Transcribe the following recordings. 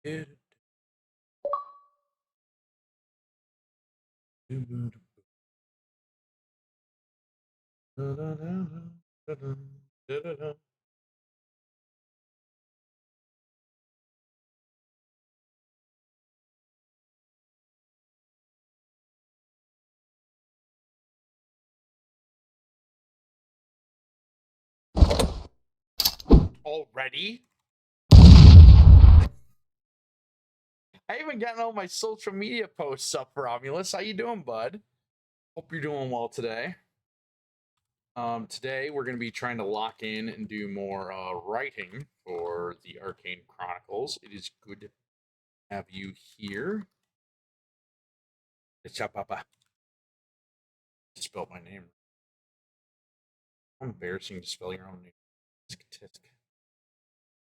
All Already? I haven't gotten all my social media posts up, Romulus. How you doing, bud? Hope you're doing well today. Today we're going to be trying to lock in and do more writing for the Arcane Chronicles. It is good to have you here. Papa. Spelled my name. How embarrassing to spell your own name. Tisk.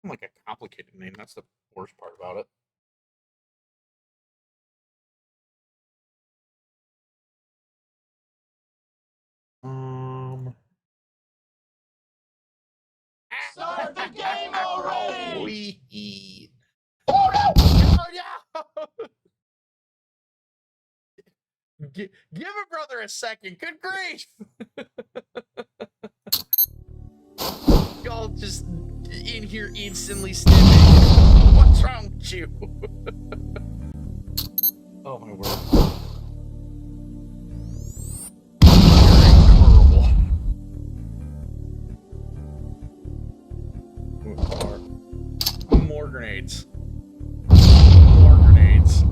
Like a complicated name. That's the worst part about it. Start the game already! Oh no! Give a brother a second. Good grief! Y'all just in here instantly stimming. What's wrong with you? Oh my word. Incredible. More grenades. More grenades.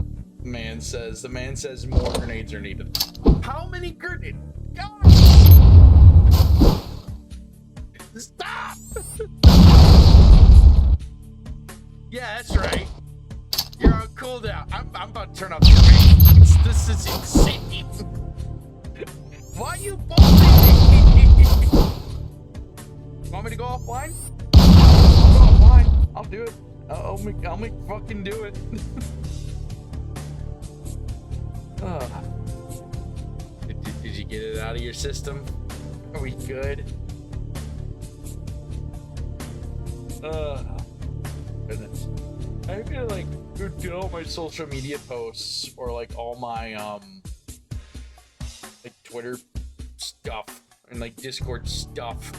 The man says more grenades are needed. How many grenades? Guys! Stop! Yeah, that's right. You're on cooldown. I'm about to turn off the grenades. This is insane. Why are you bolting me? Want me to go offline? I'll go offline. I'll do it. I'll make fucking do it. Did you get it out of your system? Are we good? Goodness. I'm gonna like do all my social media posts or like all my like Twitter stuff and like Discord stuff.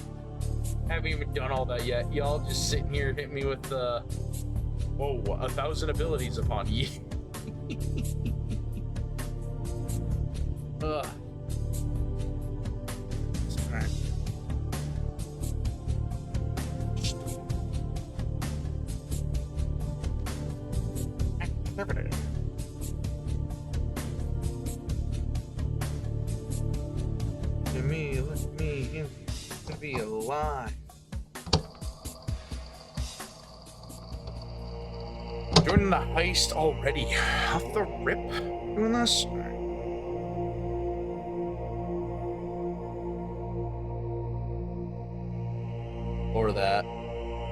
I haven't even done all that yet. Y'all just sitting here hit me with 1,000 abilities upon you. Alright. Conservative. Let me in to be alive. Joining the heist already. Off the rip. Doing this. Or that.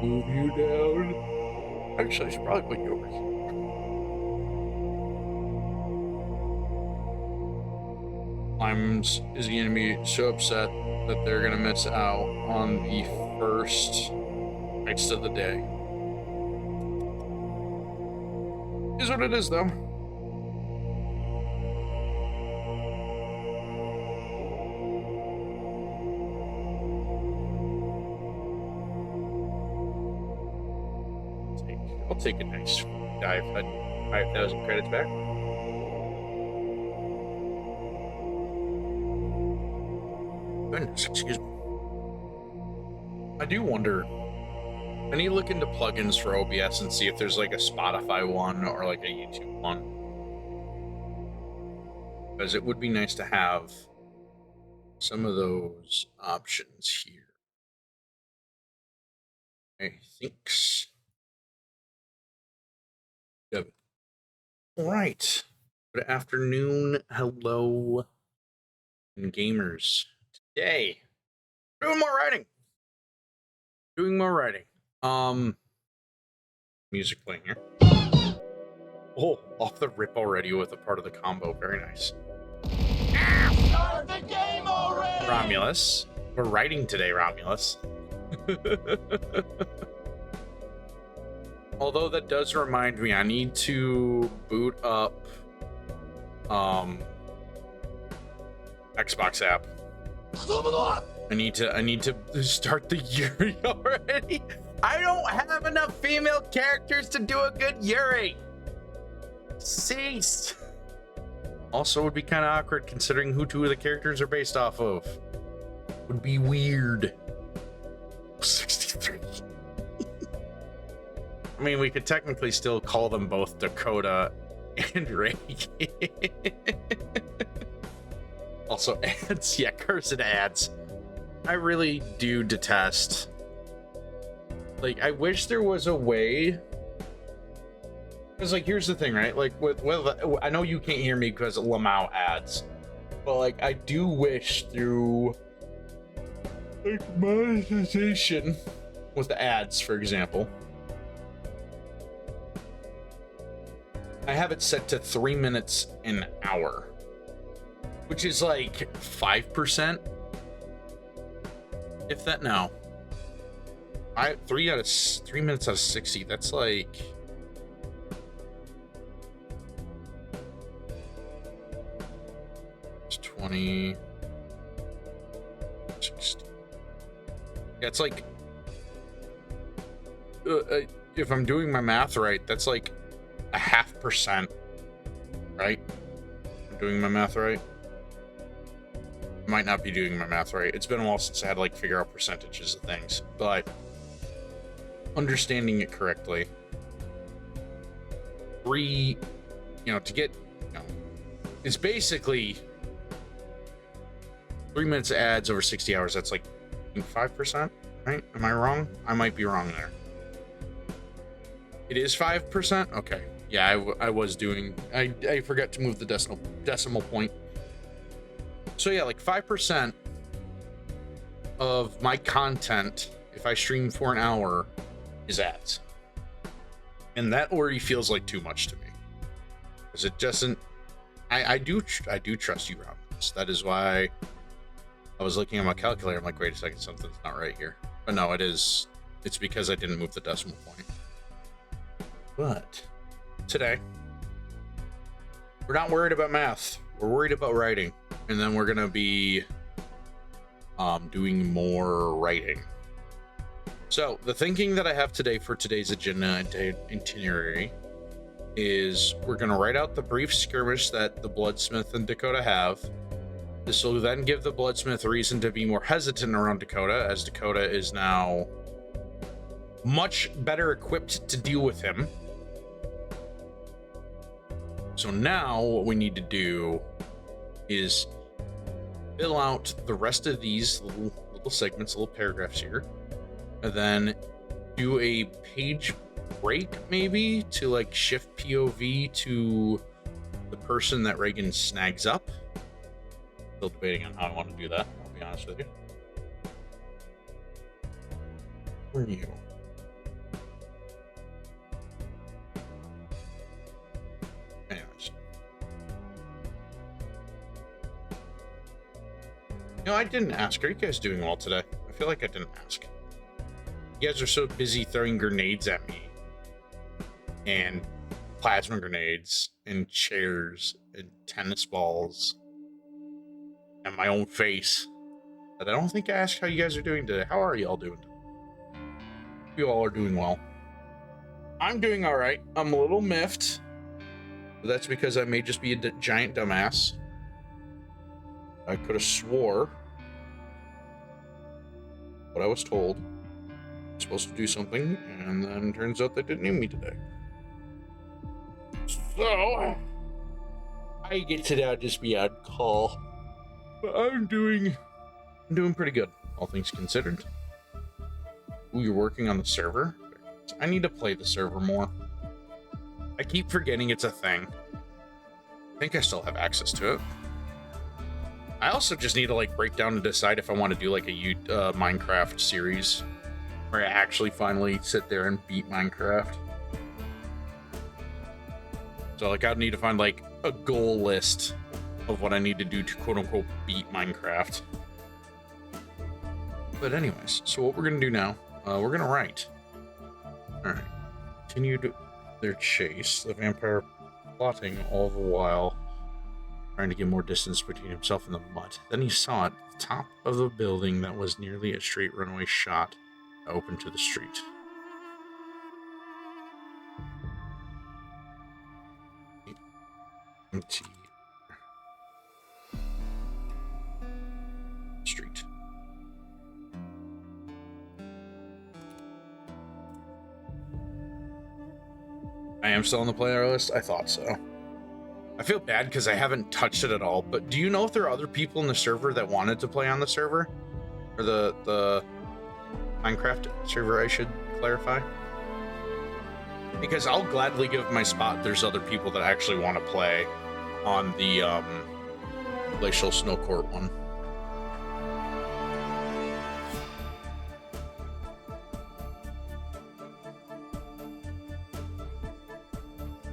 Move you down. Actually, I should probably put you over here. Limes is going to be so upset that they're going to miss out on the first heist of the day. Is what it is, though. I'll take a nice dive at 5,000 credits back. Goodness, excuse me. I do wonder. I need to look into plugins for OBS and see if there's like a Spotify one or like a YouTube one. Because it would be nice to have some of those options here. I think. Good. All right. Good afternoon. Hello, gamers. Today, doing more writing. Music playing here. Oh, off the rip already with a part of the combo. Very nice. Start the game already! Romulus. We're writing today, Romulus. Although that does remind me, I need to boot up Xbox app. I need to start the Yuri already. I don't have enough female characters to do a good Yuri. Cease. Also, would be kind of awkward considering who two of the characters are based off of. Would be weird. 63. I mean, we could technically still call them both Dakota and Reagan. Also, ads. Yeah, cursed ads. I really do detest. Like, I wish there was a way. Because, like, here's the thing, right? Like, with I know you can't hear me because of Lamau ads. But, like, I do wish through, like, monetization with the ads, for example. I have it set to 3 minutes an hour, which is like 5%, if that. No, 3 minutes out of 60. That's like it's 20, 60. Yeah, it's like if I'm doing my math right, that's like a 0.5%, right? I'm doing my math right? Might not be doing my math right. It's been a while since I had to like figure out percentages of things, but understanding it correctly, to get, it's basically 3 minutes of ads over 60 hours. That's like 5%, right? Am I wrong? I might be wrong there. It is 5%? Okay. Yeah, I was doing, I forgot to move the decimal point. So yeah, like 5% of my content, if I stream for an hour, is ads. And that already feels like too much to me. Because it doesn't, I do trust you, Rob. That is why I was looking at my calculator. I'm like, wait a second, something's not right here. But no, it's because I didn't move the decimal point. But today, we're not worried about math. We're worried about writing. And then we're going to be doing more writing. So the thinking that I have today for today's agenda and itinerary is we're going to write out the brief skirmish that the Bloodsmith and Dakota have. This will then give the Bloodsmith reason to be more hesitant around Dakota, as Dakota is now much better equipped to deal with him. So now what we need to do is fill out the rest of these little segments, little paragraphs here, and then do a page break maybe to like shift POV to the person that Reagan snags up. Still debating on how I want to do that, I'll be honest with you. Where are you? Anyways. No, I didn't ask. Are you guys doing well today? I feel like I didn't ask. You guys are so busy throwing grenades at me. And plasma grenades. And chairs. And tennis balls. And my own face. But I don't think I asked how you guys are doing today. How are you all doing? You all are doing well. I'm doing alright. I'm a little miffed. But that's because I may just be a giant dumbass. I could have swore what I was told. I'm supposed to do something, and then turns out they didn't need me today. So I get to now just be on call. But I'm doing pretty good, all things considered. Ooh, you're working on the server? I need to play the server more. I keep forgetting it's a thing. I think I still have access to it. I also just need to like break down and decide if I want to do like a Minecraft series where I actually finally sit there and beat Minecraft. So like I'd need to find like a goal list of what I need to do to quote unquote beat Minecraft. But anyways, so what we're gonna do now, we're gonna write. All right, continued their chase, the vampire plotting all the while, trying to get more distance between himself and the mutt. Then he saw at the top of the building that was nearly a straight runaway shot open to the street. Empty street. I am still on the player list? I thought so. I feel bad because I haven't touched it at all, but do you know if there are other people in the server that wanted to play on the server? Or the Minecraft server, I should clarify? Because I'll gladly give my spot if there's other people that actually want to play on the Glacial Snow Court one.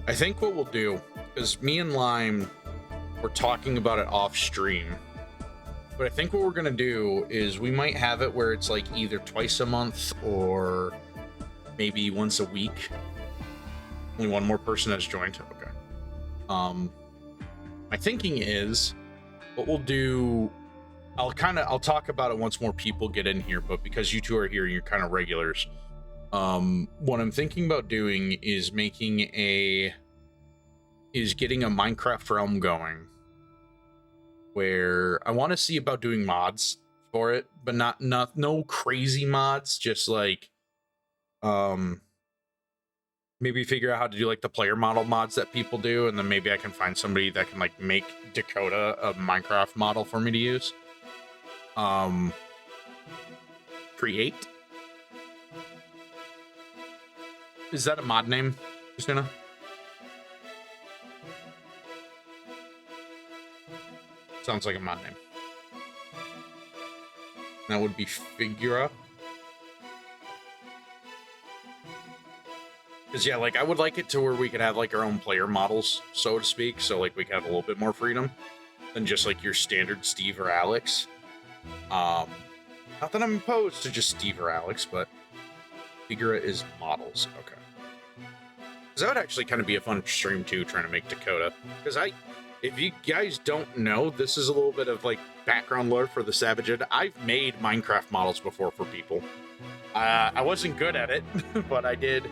I think what we'll do, because me and Lime were talking about it off stream, but I think what we're going to do is we might have it where it's like either twice a month or maybe once a week. Only one more person has joined. Okay. My thinking is what we'll do, I'll talk about it once more people get in here, but because you two are here, you're kind of regulars. What I'm thinking about doing is getting a Minecraft realm going where I want to see about doing mods for it, but no crazy mods, just like, maybe figure out how to do like the player model mods that people do. And then maybe I can find somebody that can like make Dakota a Minecraft model for me to use. Create. Is that a mod name, Christina? Sounds like a mod name. That would be Figura. Because, yeah, like, I would like it to where we could have, like, our own player models, so to speak. So, like, we could have a little bit more freedom than just, like, your standard Steve or Alex. Not that I'm opposed to just Steve or Alex, but Figura is models. Okay. Because that would actually kind of be a fun stream, too, trying to make Dakota. Because if you guys don't know, this is a little bit of, like, background lore for the TheSavageED. I've made Minecraft models before for people. I wasn't good at it, but I did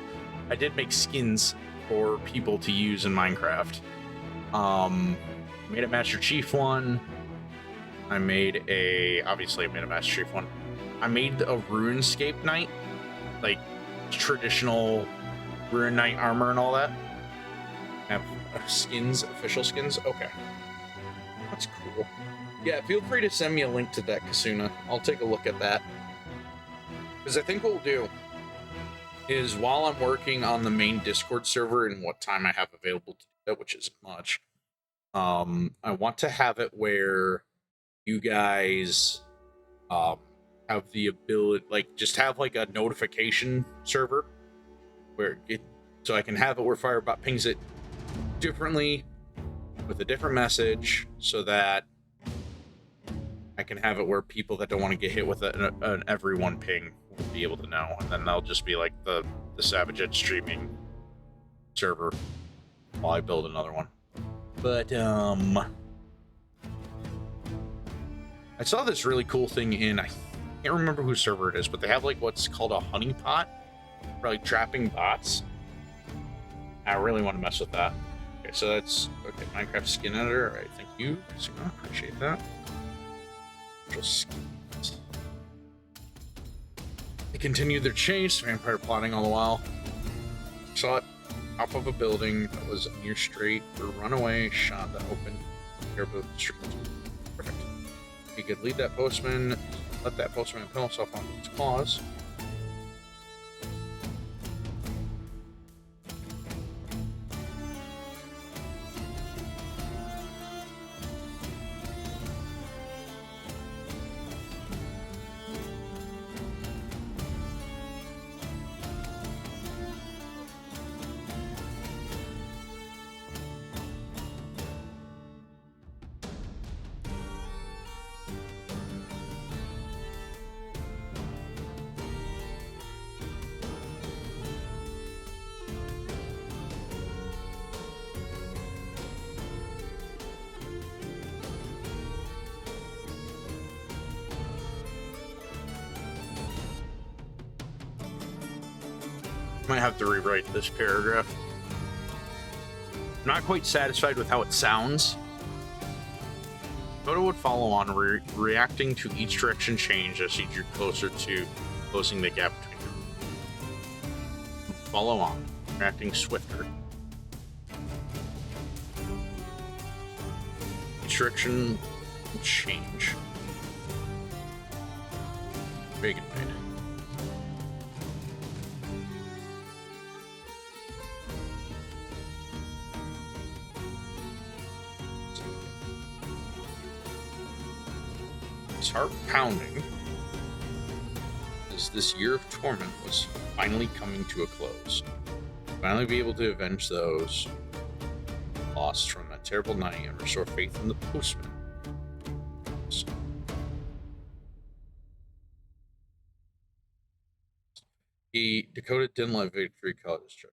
make skins for people to use in Minecraft. Made a Master Chief one. Obviously I made a Master Chief one. I made a RuneScape Knight, like traditional Rune Knight armor and all that. Have skins, official skins. Okay, that's cool. Yeah, feel free to send me a link to that, Kasuna. I'll take a look at that. Because I think what we'll do is while I'm working on the main Discord server and what time I have available to do that, which isn't much, I want to have it where you guys have the ability, like, just have like a notification server so I can have it where Firebot pings it differently with a different message, so that I can have it where people that don't want to get hit with an everyone ping will be able to know, and then they'll just be like the TheSavageED streaming server while I build another one. But I saw this really cool thing in, I can't remember whose server it is, but they have like what's called a honeypot for like trapping bots. I really want to mess with that. Okay, so that's okay. Minecraft skin editor. All right, thank you. I appreciate that. Skins. They continued their chase, vampire plotting all the while. Saw it top of a building that was near straight for runaway shot that opened airboat street. Perfect. You could lead that postman, let that postman impel himself onto its claws. might have to rewrite this paragraph. I'm not quite satisfied with how it sounds. Dakota would follow on, reacting to each direction change as he drew closer to closing the gap between them. Follow on, reacting swifter. Each direction change. Bacon payday. His heart pounding as this year of torment was finally coming to a close. Finally be able to avenge those lost from that terrible night and restore faith in the postman. Dakota didn't let victory call his trip.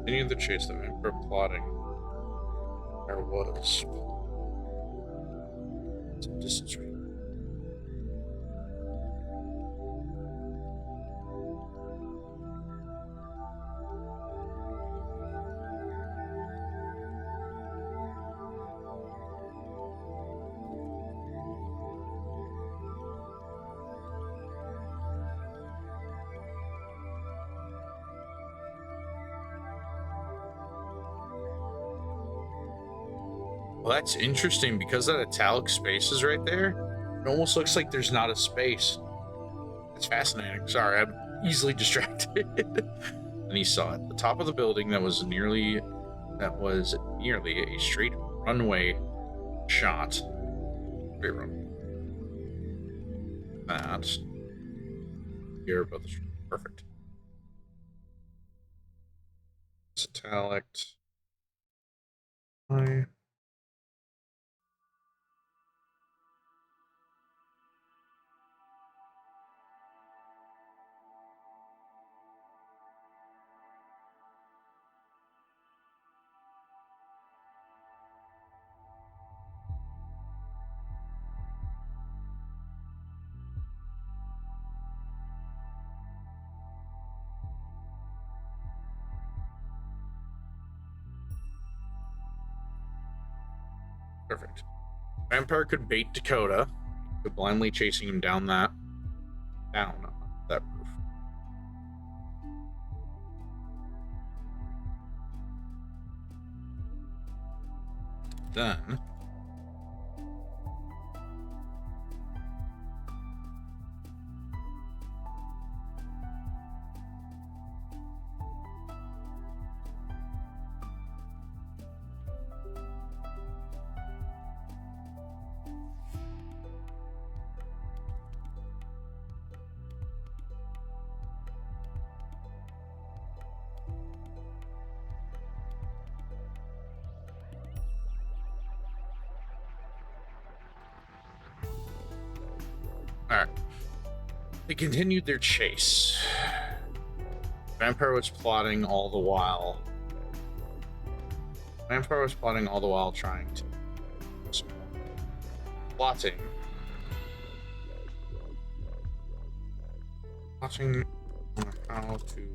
Any of the chase that were plotting, there was some distance right. Well, that's interesting because that italic space is right there. It almost looks like there's not a space. That's fascinating. Sorry, I'm easily distracted. And he saw it. The top of the building that was nearly a straight runway shot. Straight runway. That. Here above the street. Perfect. It's italic. Perfect. Vampire could bait Dakota, but blindly chasing him down that roof. Then alright. They continued their chase. Vampire was plotting all the while trying to plotting on how to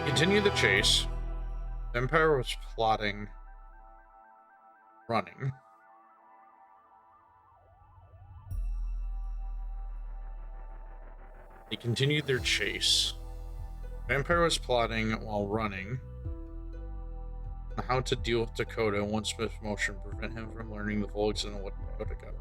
continue the chase. The Empire was plotting, running. They continued their chase. The Empire was plotting while running on how to deal with Dakota and one swift motion prevent him from learning the full extent of what Dakota got.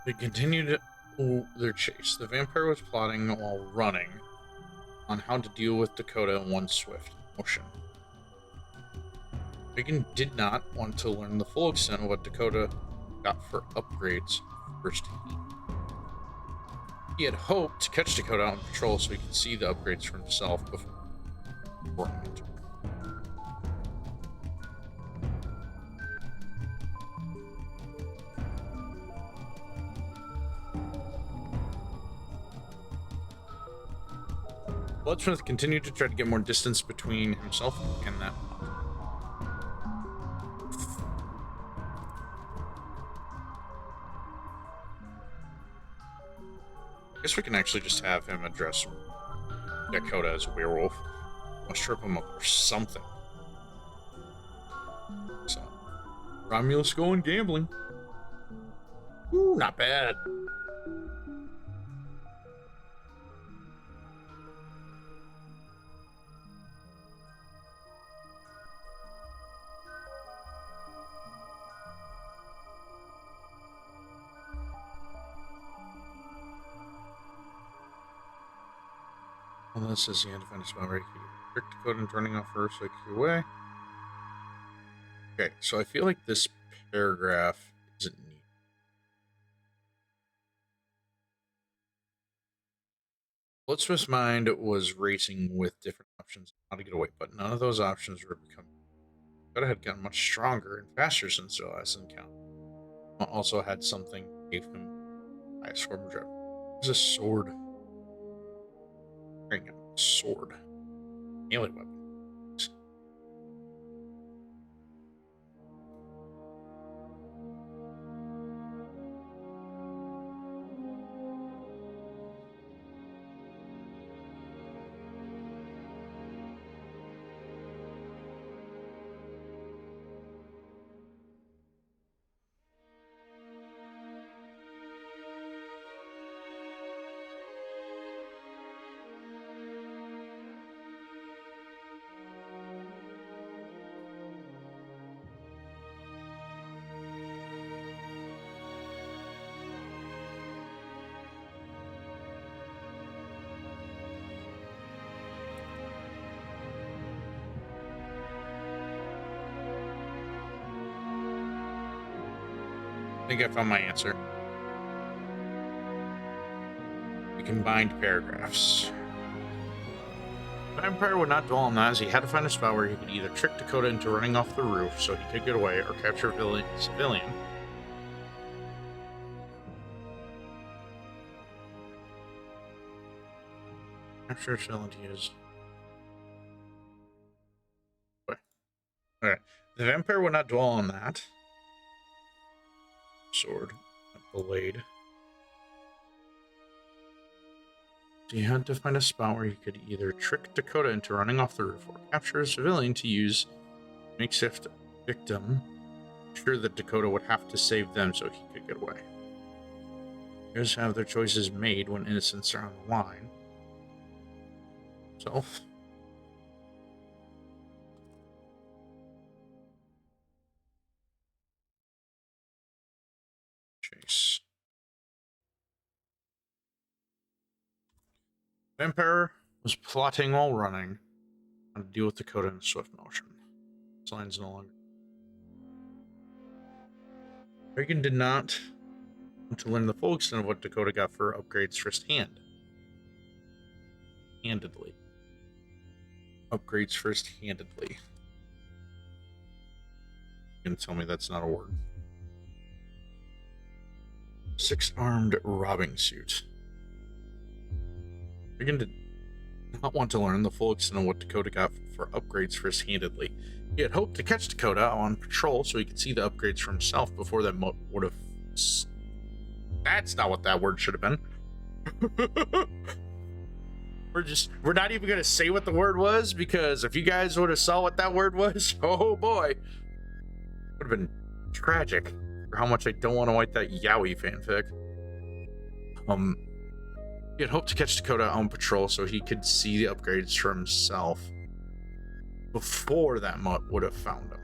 They continued their chase. The vampire was plotting while running on how to deal with Dakota in one swift motion. Bacon did not want to learn the full extent of what Dakota got for upgrades first heat. He had hoped to catch Dakota out on patrol so he could see the upgrades for himself before running into her. Bloodsmith continued to try to get more distance between himself and that. I guess we can actually just have him address Dakota as a werewolf. Let's trip him up or something. So, Romulus going gambling. Ooh, not bad. Well, this says you had to find a spot where you could trick Dakota and turning off her so you could away. Okay, so I feel like this paragraph isn't neat. Bloodsmith's mind was racing with different options on how to get away, but none of those options were becoming. Dakota had gotten much stronger and faster since the last encounter. Also had something that gave him highest form of dread. It was a sword. Carrying a sword. Melee weapon. I think I found my answer. The combined paragraphs. The Vampire would not dwell on that, as he had to find a spot where he could either trick Dakota into running off the roof so he could get away, or capture a civilian. Capture a civilian to use. Okay. The Vampire would not dwell on that. Sword, a blade. So you had to find a spot where you could either trick Dakota into running off the roof or capture a civilian to use makeshift victim. Sure that Dakota would have to save them so he could get away. Heroes have their choices made when innocents are on the line. Self. Chase. Vampire was plotting while running how to deal with Dakota in swift motion. This line's no longer. Reagan did not want to learn the full extent of what Dakota got for upgrades firsthand. Handedly. Upgrades first-handedly. You're gonna tell me that's not a word. 6-armed robbing suit. Reagan did not want to learn the full extent of what Dakota got for upgrades first-handedly. He had hoped to catch Dakota on patrol so he could see the upgrades for himself before that would have... That's not what that word should have been. We're not even gonna say what the word was, because if you guys would have saw what that word was, oh boy, would have been tragic for how much I don't want to write that yaoi fanfic. He had hoped to catch Dakota on patrol so he could see the upgrades for himself before that mutt would have found him.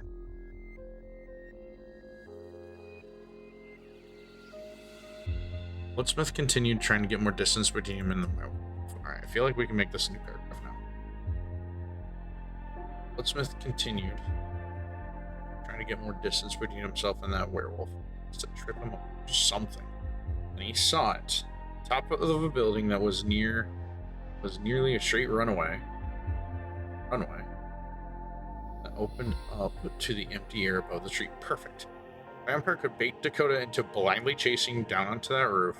Woodsmith continued trying to get more distance between him and the moat. Alright, I feel like we can make this a new paragraph now. Woodsmith continued trying to get more distance between himself and that werewolf. Just to trip him up or something. And he saw it. Top of a building that was nearly a straight runway that opened up to the empty air above the street. Perfect. Vampire could bait Dakota into blindly chasing down onto that roof.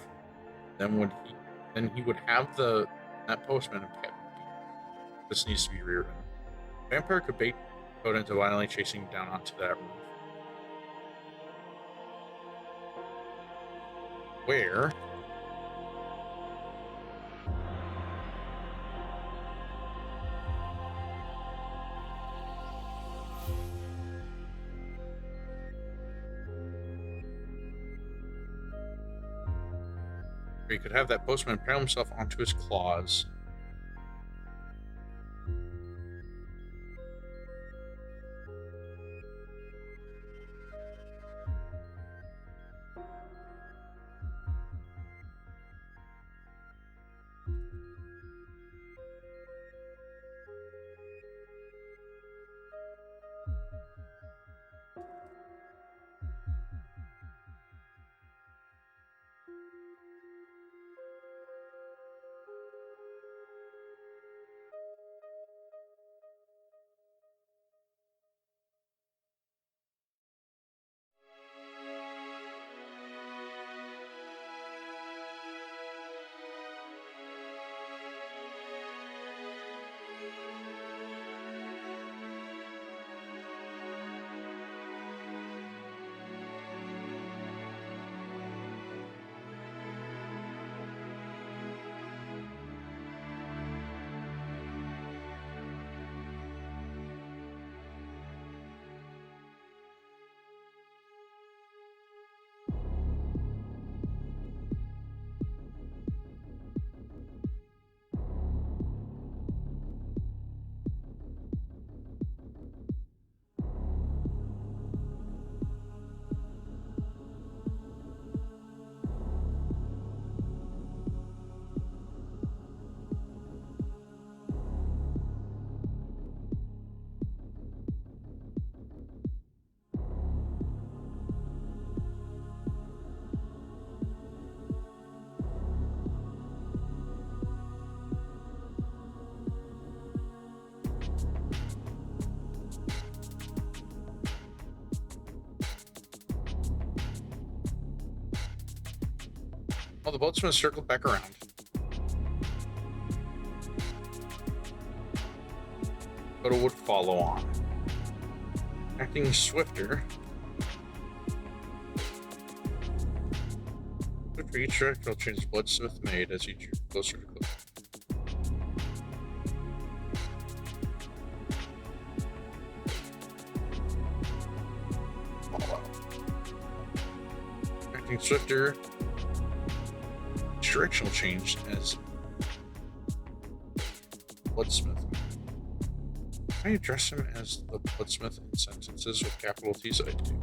Then he would have that postman and pet. This needs to be rewritten. Vampire could bait Dakota into violently chasing down onto that roof. Where he could have that postman impale himself onto his claws. Well, the boatsman circled back around. Dakota would follow on. Acting swifter. For each directional change Bloodsmith made as he drew closer to closer. Acting swifter. Directional change as Bloodsmith. I address him as the Bloodsmith in sentences with capital T's. I do.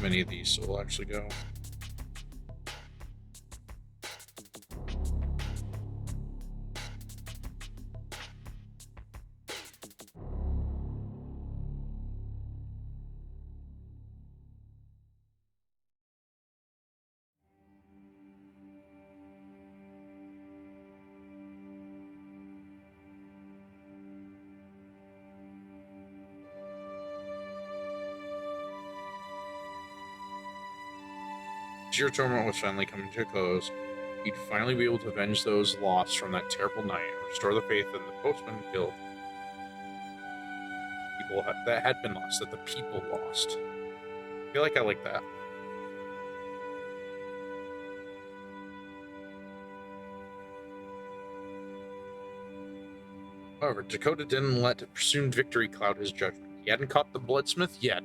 many of these, so we'll actually go. Your tournament was finally coming to a close. He'd finally be able to avenge those lost from that terrible night and restore the faith in the postman guild. People that had been lost, that the people lost. I feel like I like that. However, Dakota didn't let presumed victory cloud his judgment. He hadn't caught the bloodsmith yet,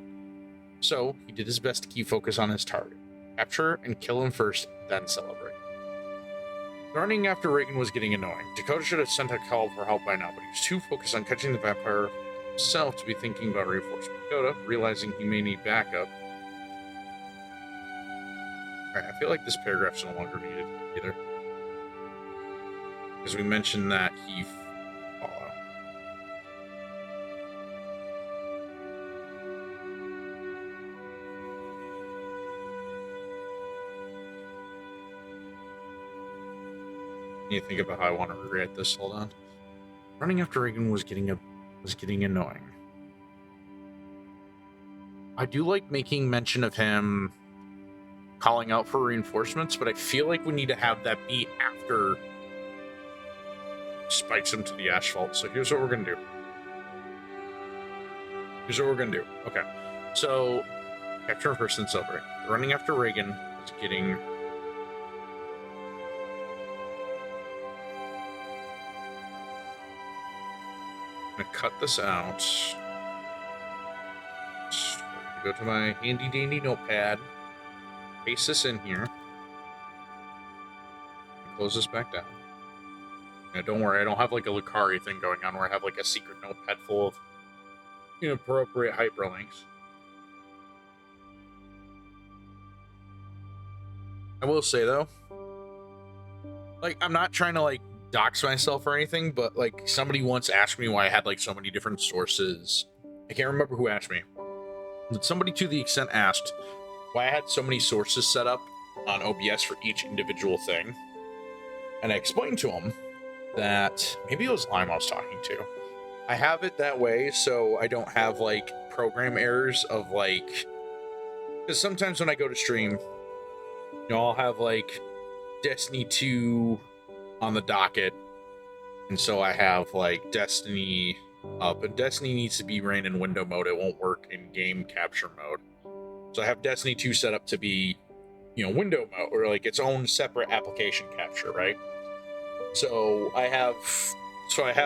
so he did his best to keep focus on his target. Capture and kill him first, then celebrate. Running after Reagan was getting annoying. Dakota should have sent a call for help by now, but he was too focused on catching the vampire himself to be thinking about reinforcement. Dakota, realizing he may need backup. Alright, I feel like this paragraph's no longer needed either. Because we mentioned that he followed. I need to think about how I want to rewrite this. Hold on. Running after Reagan was getting annoying. I do like making mention of him calling out for reinforcements, but I feel like we need to have that be after spikes him to the asphalt. So here's what we're gonna do. Okay. So capture him first and celebrate. Running after Reagan was getting. I'm gonna cut this out. Go to my handy dandy notepad, paste this in here, and close this back down. Now, don't worry, I don't have like a Lucari thing going on where I have like a secret notepad full of inappropriate hyperlinks. I will say though, like, I'm not trying to like dox myself or anything, but like somebody once asked me why I had like so many different sources. I can't remember who asked me, but somebody to the extent asked why I had so many sources set up on OBS for each individual thing. And I explained to him that maybe it was Lime I was talking to. I have it that way so I don't have like program errors of like, because sometimes when I go to stream, you know, I'll have like Destiny 2 on the docket, and so I have like Destiny up, and Destiny needs to be ran in window mode. It won't work in game capture mode. So I have Destiny 2 set up to be, you know, window mode, or like its own separate application capture, right? So I have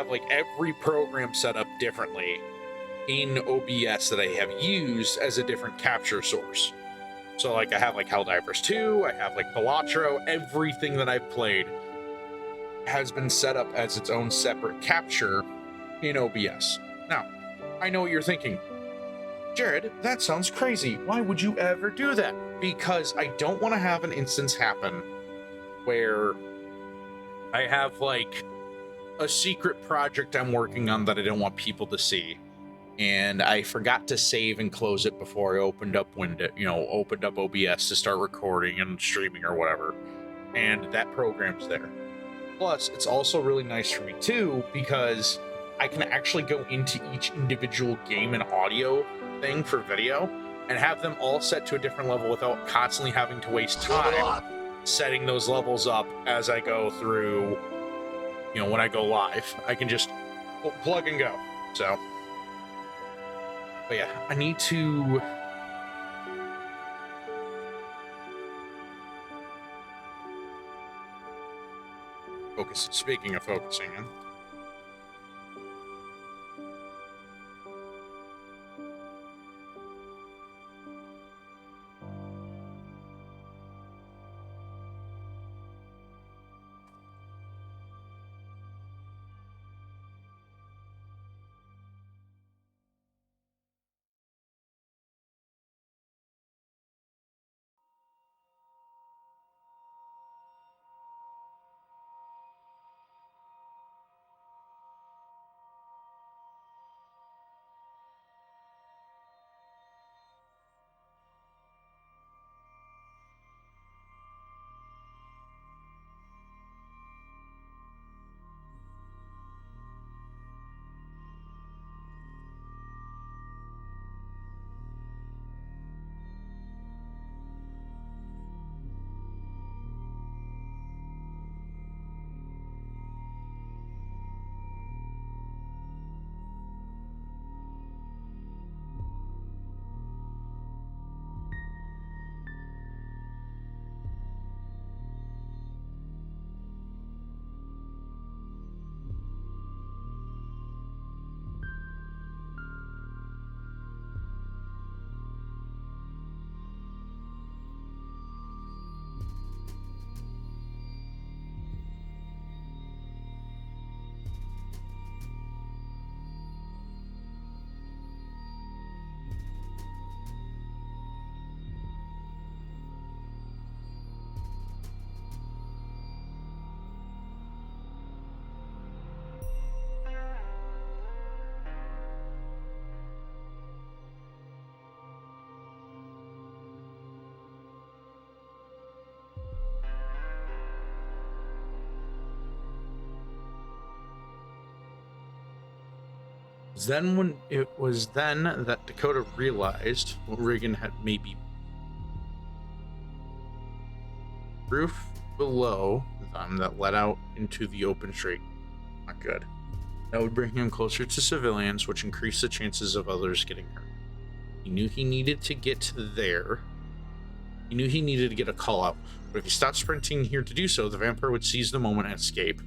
like every program set up differently in OBS that I have used as a different capture source. So like I have like Helldivers 2, I have like Balatro, everything that I've played has been set up as its own separate capture in OBS. Now, I know what you're thinking. Jared, that sounds crazy. Why would you ever do that? Because I don't want to have an instance happen where I have like a secret project I'm working on that I don't want people to see, and I forgot to save and close it before I opened up OBS to start recording and streaming or whatever, and that program's there. Plus, it's also really nice for me too because I can actually go into each individual game and audio thing for video and have them all set to a different level without constantly having to waste time setting those levels up as I go through, you know, when I go live. I can just plug and go. So, but yeah, I need to focus. Speaking of focusing, Then when it was then that Dakota realized what Reagan had maybe roof below them that led out into the open street. Not good. That would bring him closer to civilians, which increased the chances of others getting hurt. He knew he needed to get there. He knew he needed to get a call out, but if he stopped sprinting here to do so, the vampire would seize the moment and escape.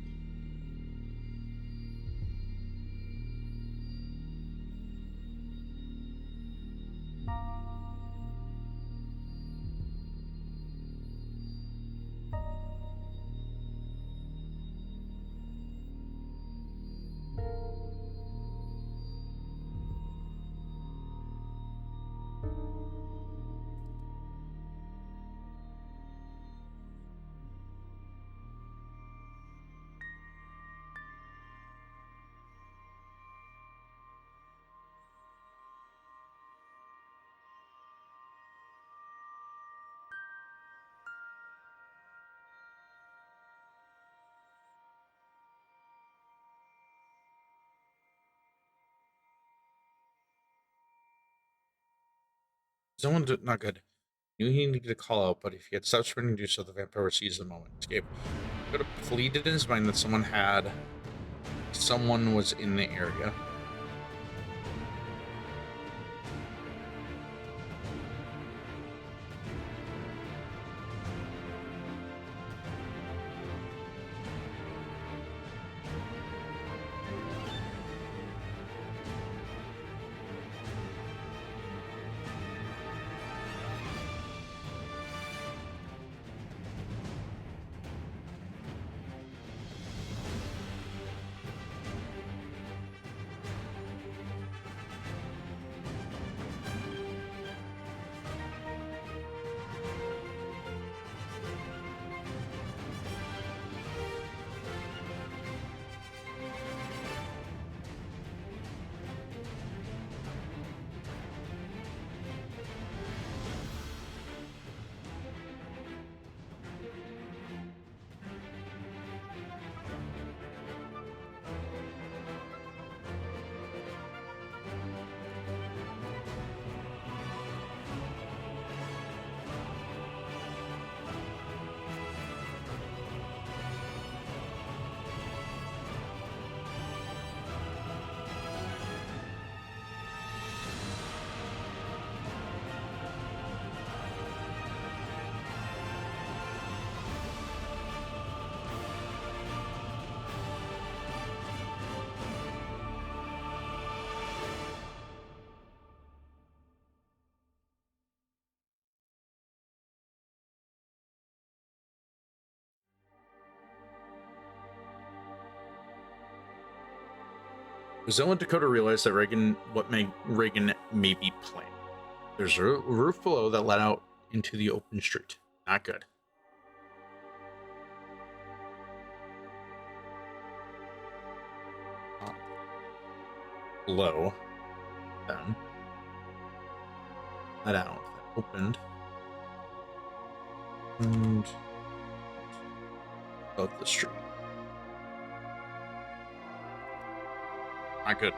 Someone did not good. Knew he needed to call out, but if he had stopped sprinting to do so, the vampire would seize the moment. Escape. Could have pleaded in his mind that someone was in the area. It was then when Dakota realized that Reagan may be playing. There's a roof below that led out into the open street. Not good. Below them. Let out. That opened. And out the street. Not good.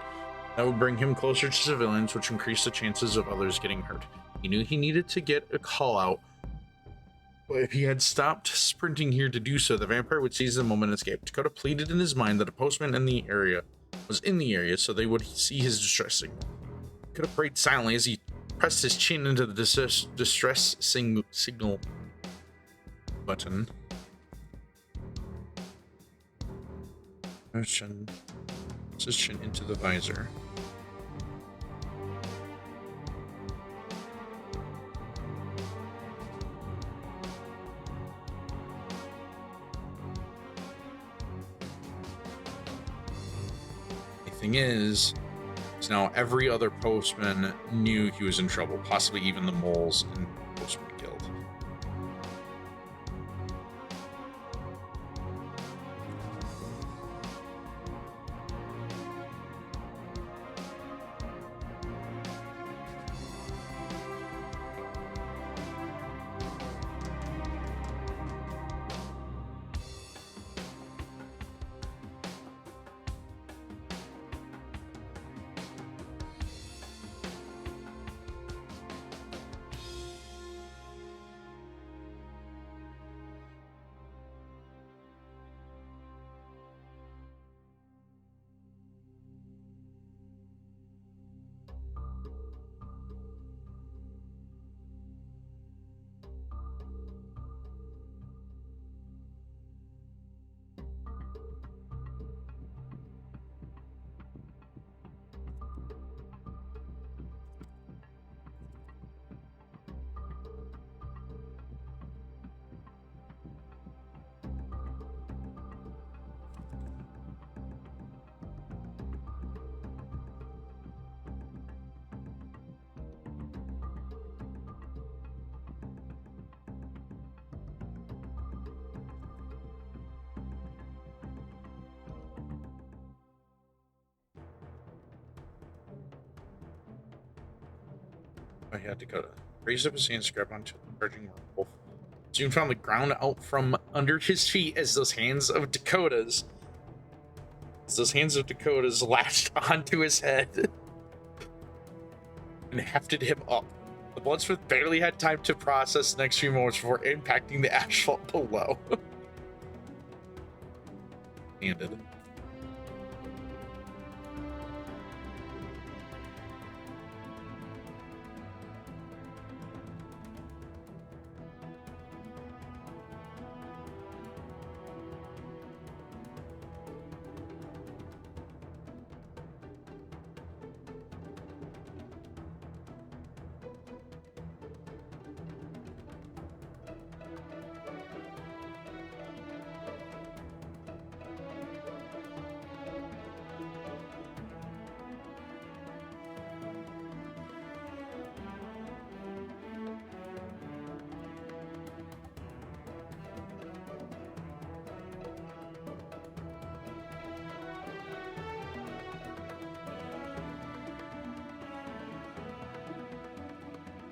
That would bring him closer to civilians, which increased the chances of others getting hurt. He knew he needed to get a call out, but if he had stopped sprinting here to do so, the vampire would seize the moment and escape. Dakota pleaded in his mind that a postman was in the area, so they would see his distress signal. Dakota prayed silently as he pressed his chin into the distress signal button. His chin into the visor. The thing is now every other postman knew he was in trouble, possibly even the moles in Postman Guild. Oh, yeah, Dakota. Raised up his hands, grabbed onto the charging rifle. Soon found the ground out from under his feet as those hands of Dakota's latched onto his head and hefted him up. The Bloodsmith barely had time to process the next few moments before impacting the asphalt below. Handed.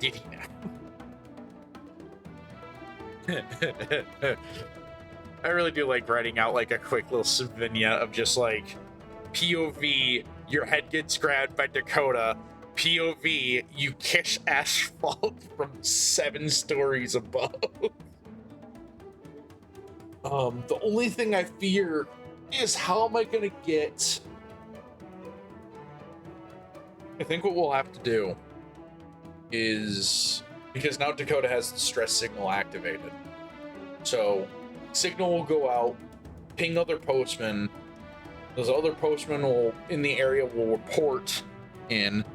Did he now? I really do like writing out like a quick little souvenir of just like POV, your head gets grabbed by Dakota. POV, you kiss asphalt from 7 stories above. The only thing I fear is how am I gonna get... I think what we'll have to do is, because now Dakota has the stress signal activated, so signal will go out, ping other postmen. Those other postmen will in the area will report in.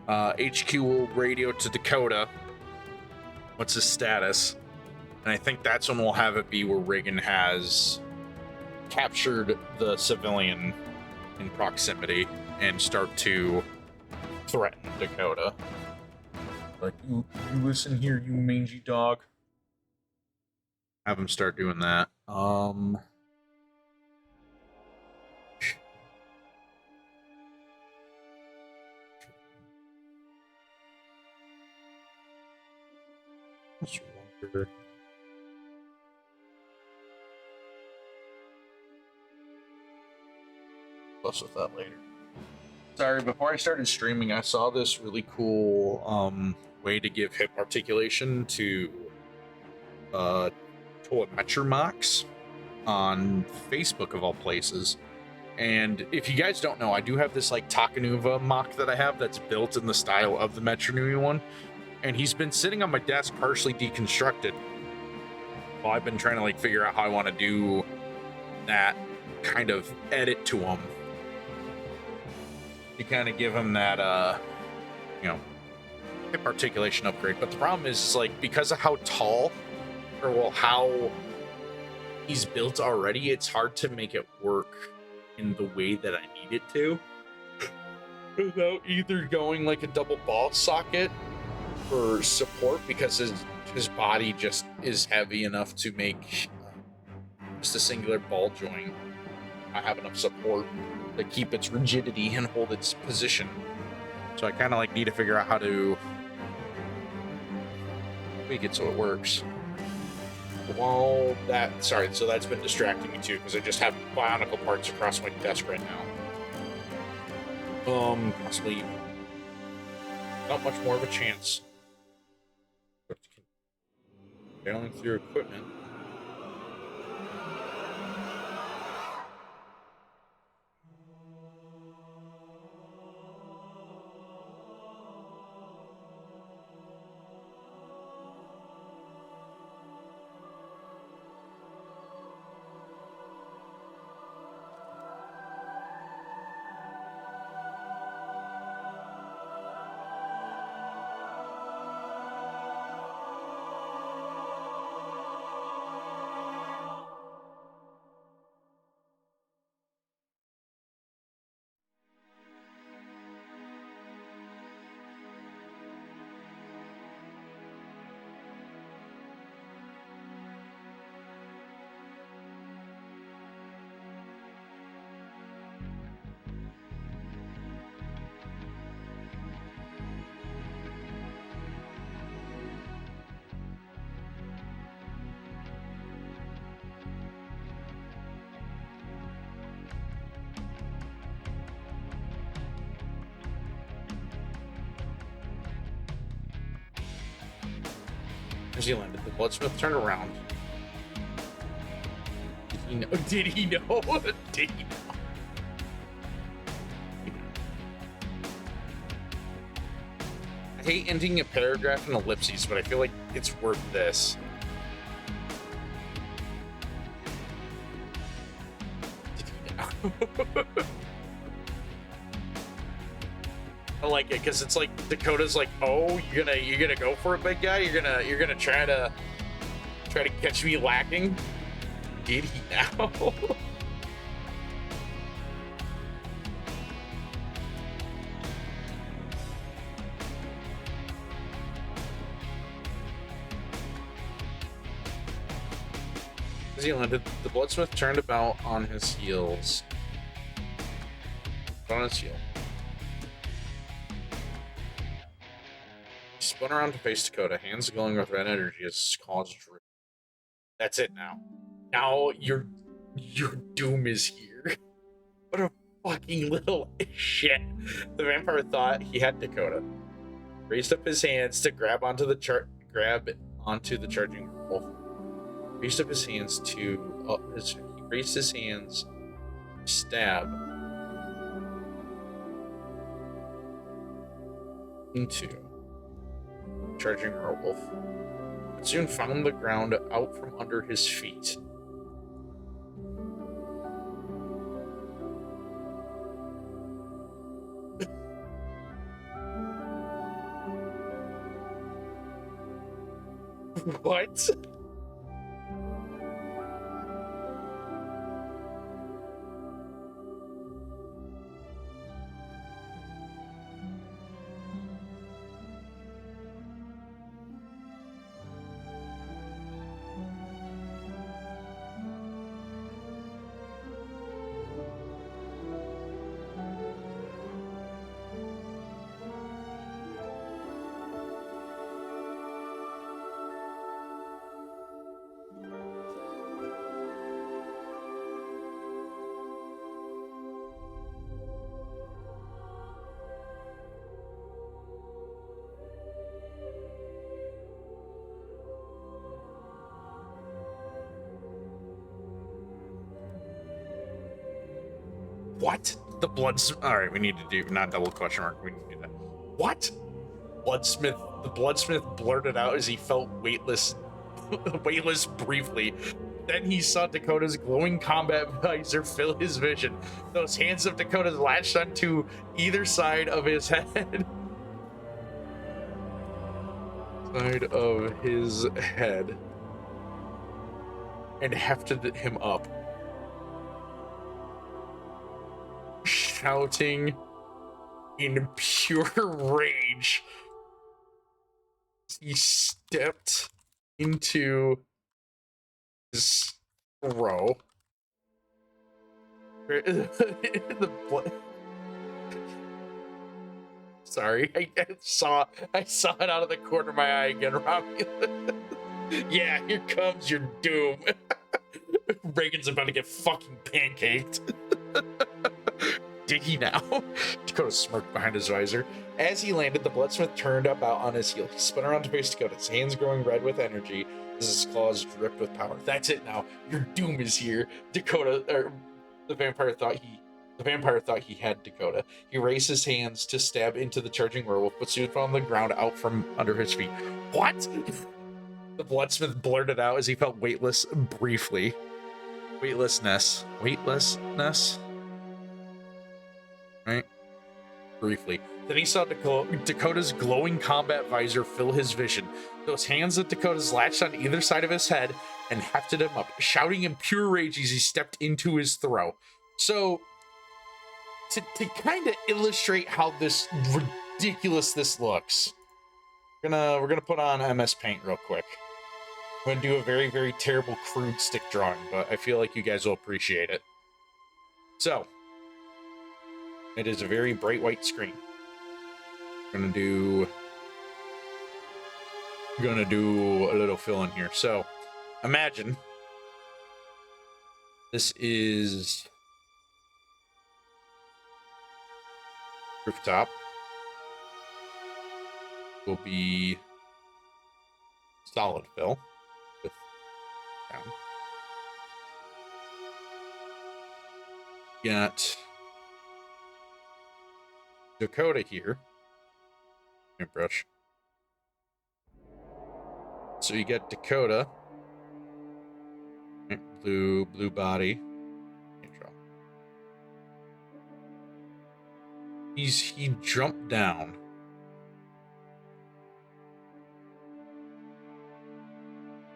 HQ will radio to Dakota what's his status, and I think that's when we'll have it be where Reagan has captured the civilian in proximity and start to threaten Dakota. Like, you listen here, you mangy dog. Have him start doing that. Just wonder. Plus with that later. Sorry, before I started streaming, I saw this really cool way to give hip articulation to telemetry mocks on Facebook of all places. And if you guys don't know, I do have this like Takanuva mock that I have that's built in the style of the Metronui one, and he's been sitting on my desk partially deconstructed. Well, I've been trying to like figure out how I want to do that kind of edit to him to kind of give him that hip articulation upgrade. But the problem is like, because of how tall, or well, how he's built already, it's hard to make it work in the way that I need it to without either going like a double ball socket for support, because his body just is heavy enough to make just a singular ball joint not have enough support to keep its rigidity and hold its position. So I kind of like need to figure out how to make it so it works. Well, so that's been distracting me too, because I just have bionicle parts across my desk right now. Possibly not much more of a chance. Bailing through equipment. As he landed, the bloodsmith turned around. Did he know? Did he know? Did he know? I hate ending a paragraph in ellipses, but I feel like it's worth this. Did he know? I like it because it's like Dakota's like, oh, you're gonna go for it, big guy. You're gonna try to catch me lacking. Did he now? As he landed, the bloodsmith turned about on his heels. On his heel. He spun around to face Dakota, hands glowing with red energy as his claws drew. That's it now. Now your doom is here. What a fucking little shit. The vampire thought he had Dakota. Raised up his hands to grab onto the charging wolf. Raised up his hands to he raised his hands to stab into charging werewolf, but soon found the ground out from under his feet. What? What? The bloodsmith. All right, we need to do not double question mark. We need to do that. What? The bloodsmith blurted out as he felt weightless briefly. Then he saw Dakota's glowing combat visor fill his vision. Those hands of Dakota's latched onto either side of his head. And hefted him up. Shouting in pure rage, he stepped into his throw. Sorry, I saw it out of the corner of my eye again, Romulus. Yeah, here comes your doom. Reagan's about to get fucking pancaked. Did he now? Dakota smirked behind his visor. As he landed, the bloodsmith turned about on his heel. He spun around to face Dakota, his hands growing red with energy as his claws dripped with power. That's it now. Your doom is here. The vampire thought he had Dakota. He raised his hands to stab into the charging werewolf, but soon found the ground out from under his feet. What? The bloodsmith blurted out as he felt weightless briefly. Weightlessness. Right? Briefly. Then he saw Dakota's glowing combat visor fill his vision. Those hands of Dakota's latched on either side of his head and hefted him up, shouting in pure rage as he stepped into his throw. So, to kind of illustrate how ridiculous this looks, we're gonna put on MS Paint real quick. I'm gonna do a very, very terrible crude stick drawing, but I feel like you guys will appreciate it. So, it is a very bright white screen. I'm gonna do a little fill in here. So, imagine this is rooftop. Will be solid fill. With down. Got Dakota here. Brush. So you get Dakota. Blue body. He jumped down.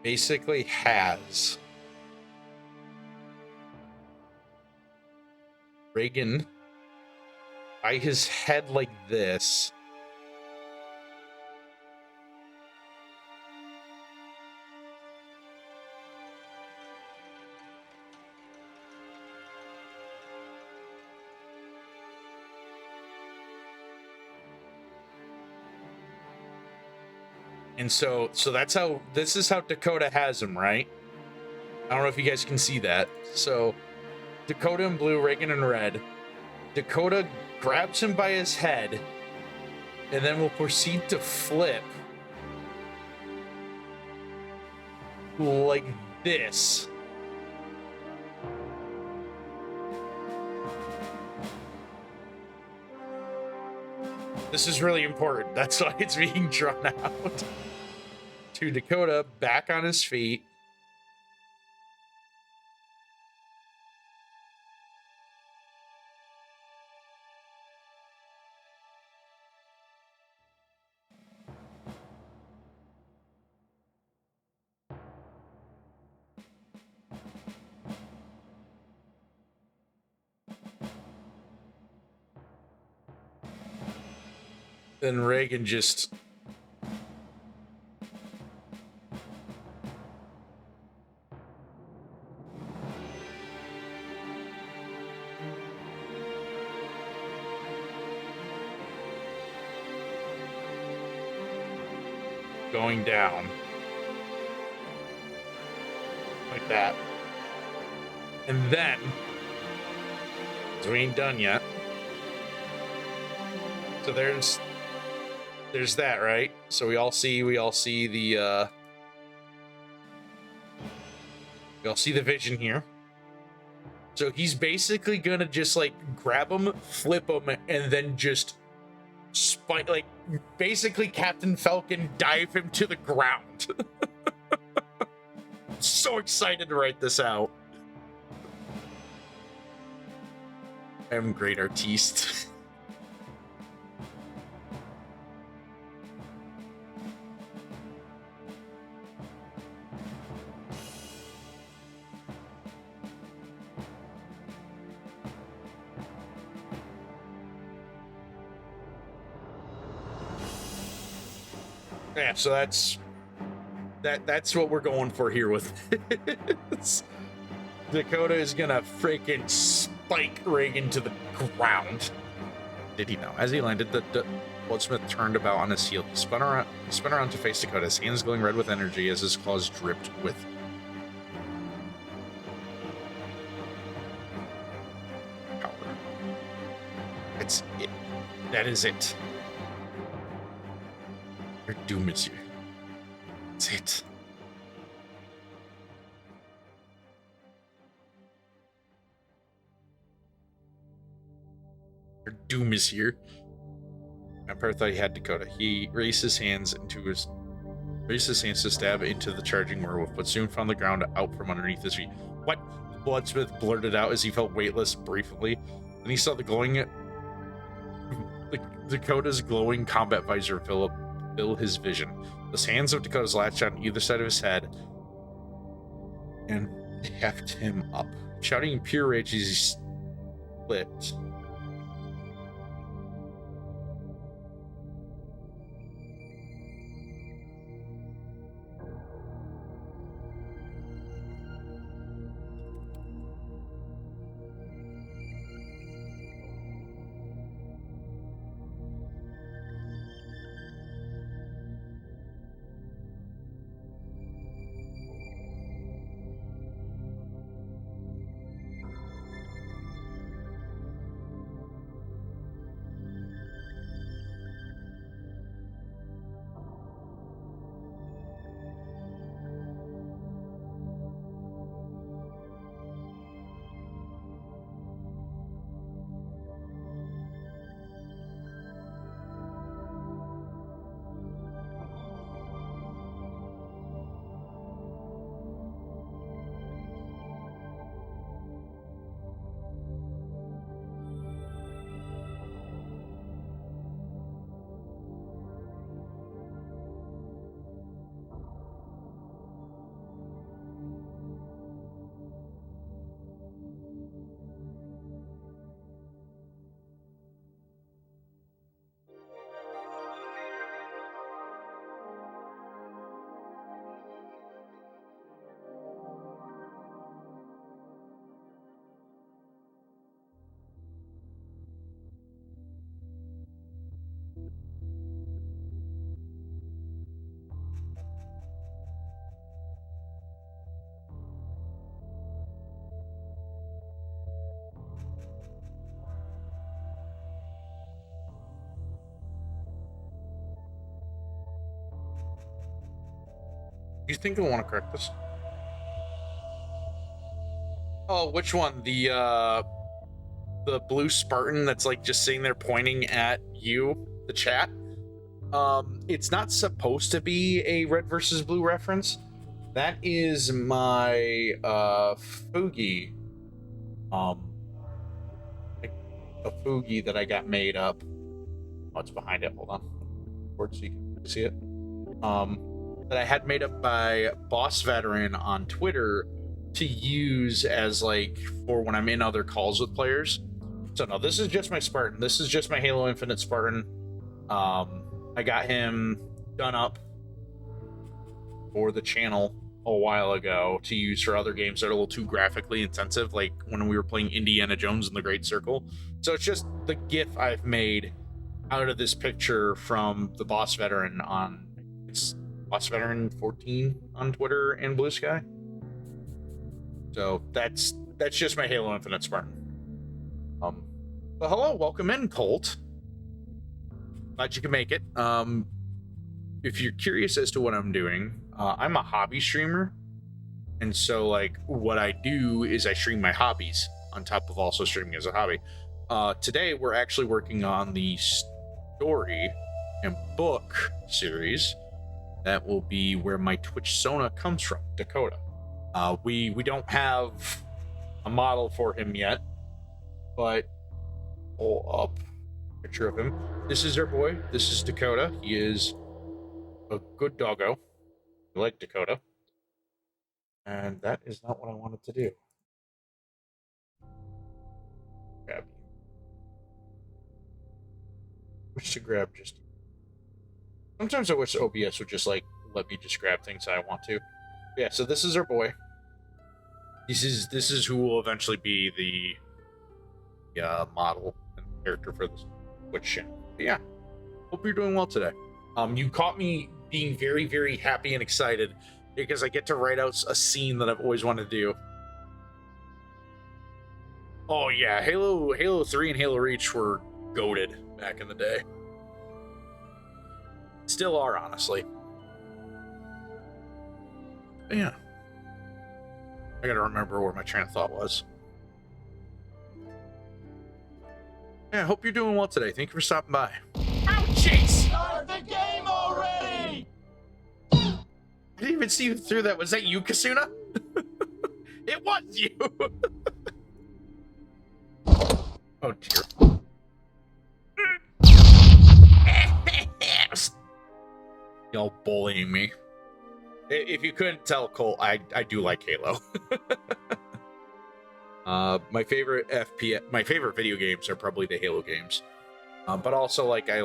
Basically has Reagan by his head like this. And so that's how, this is how Dakota has him, right? I don't know if you guys can see that. So Dakota in blue, Reagan in red. Dakota grabs him by his head and then will proceed to flip like this. This is really important. That's why it's being drawn out. To Dakota, back on his feet. Then Reagan just going down like that. And then, so we ain't done yet. So there's that, right? So we all see the we all see the vision here. So he's basically gonna just like grab him, flip him, and then just spike, like basically Captain Falcon dive him to the ground. I'm so excited to write this out. I'm a great artiste. Yeah, so that's what we're going for here with this. Dakota is gonna freaking spike Reagan to the ground. Did he know? As he landed, the Bloodsmith turned about on his heel. He spun around to face Dakota, his hands glowing red with energy as his claws dripped with power. That's it. That is it. Your doom is here. That's it. Your doom is here. Empire thought he had Dakota. He raised his hands to stab into the charging werewolf, but soon found the ground out from underneath his feet. What? The Bloodsmith blurted out as he felt weightless briefly. Then he saw Dakota's glowing combat visor fill his vision. The hands of Dakota's latched on either side of his head and heft him up. Shouting in pure rage as he split. You think I want to correct this? Oh, which one? The blue Spartan that's like just sitting there pointing at you, the chat. It's not supposed to be a red versus blue reference. That is my Fugi. A Fugi that I got made up. Oh, it's behind it. Hold on. So you can see it. That I had made up by Boss Veteran on Twitter to use as like for when I'm in other calls with players. So no, this is just my Spartan. This is just my Halo Infinite Spartan. I got him done up for the channel a while ago to use for other games that are a little too graphically intensive, like when we were playing Indiana Jones in the Great Circle. So it's just the GIF I've made out of this picture from the Boss Veteran on it's Boss Veteran 14 on Twitter and Blue Sky. So that's just my Halo Infinite Spartan. But hello, welcome in, Colt. Glad you can make it. If you're curious as to what I'm doing, I'm a hobby streamer, and so like what I do is I stream my hobbies on top of also streaming as a hobby. Today we're actually working on the story and book series that will be where my Twitch Sona comes from, Dakota. We don't have a model for him yet, but pull up a picture of him. This is our boy. This is Dakota. He is a good doggo. I like Dakota. And that is not what I wanted to do. Grab you. Wish to grab just. Sometimes I wish OBS would just like let me just grab things I want to. Yeah, so this is our boy. This is who will eventually be the model and character for this Twitch channel. But yeah, hope you're doing well today. You caught me being very, very happy and excited because I get to write out a scene that I've always wanted to do. Oh yeah, Halo 3 and Halo Reach were goated back in the day. Still are, honestly. But yeah. I gotta remember where my train of thought was. Yeah, I hope you're doing well today. Thank you for stopping by. Ouch! Jeez! Start the game already! I didn't even see you through that. Was that you, Kasuna? It was you! Oh, dear. Y'all bullying me. If you couldn't tell, Cole, I do like Halo. My favorite video games are probably the Halo games. But also, like, I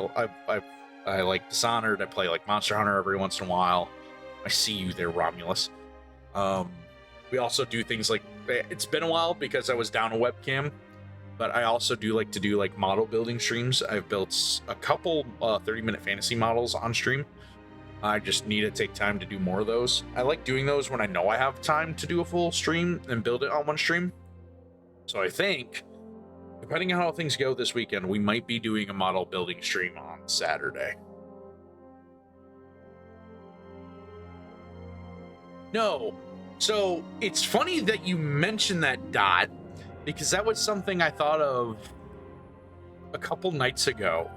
like Dishonored. I play, like, Monster Hunter every once in a while. I see you there, Romulus. We also do things like... It's been a while because I was down a webcam, but I also do like to do, like, model building streams. I've built a couple 30-minute fantasy models on stream. I just need to take time to do more of those. I like doing those when I know I have time to do a full stream and build it on one stream. So I think, depending on how things go this weekend, we might be doing a model building stream on Saturday. No. So it's funny that you mentioned that, Dot, because that was something I thought of a couple nights ago.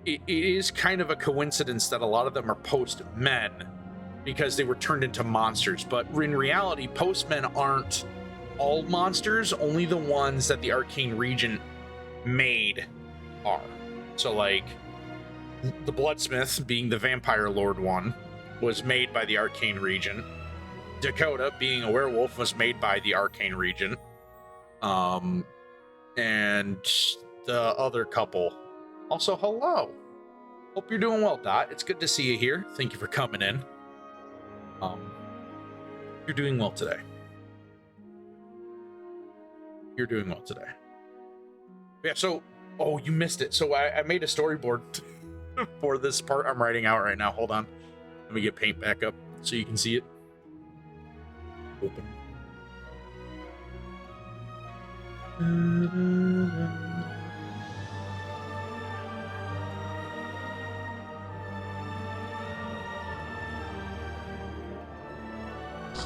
It is kind of a coincidence that a lot of them are post-men because they were turned into monsters. But in reality, post-men aren't all monsters, only the ones that the Arcane region made are. So, like, the Bloodsmith, being the Vampire Lord one, was made by the Arcane region. Dakota, being a werewolf, was made by the Arcane region. And the other couple... Also, hello. Hope you're doing well, Dot. It's good to see you here. Thank you for coming in. You're doing well today. You're doing well today. Yeah, so... Oh, you missed it. So I made a storyboard for this part I'm writing out right now. Hold on. Let me get paint back up so you can see it. Open.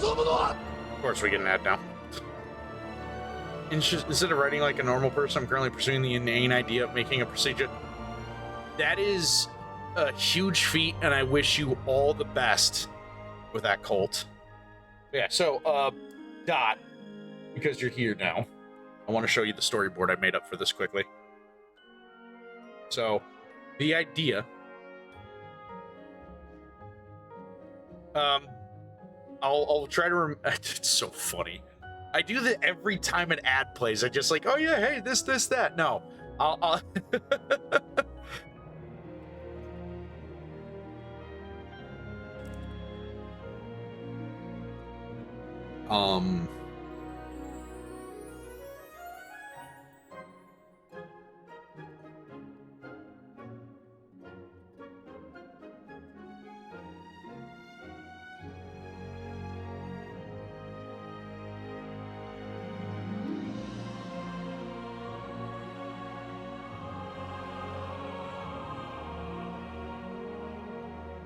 Of course we get an ad now. Instead of writing like a normal person, I'm currently pursuing the inane idea of making a procedure. That is a huge feat, and I wish you all the best with that cult. Yeah, so, Dot, because you're here now, I want to show you the storyboard I made up for this quickly. So, the idea... I'll try to it's so funny. I do that every time an ad plays. I just like, oh yeah, hey, this, that. No, I'll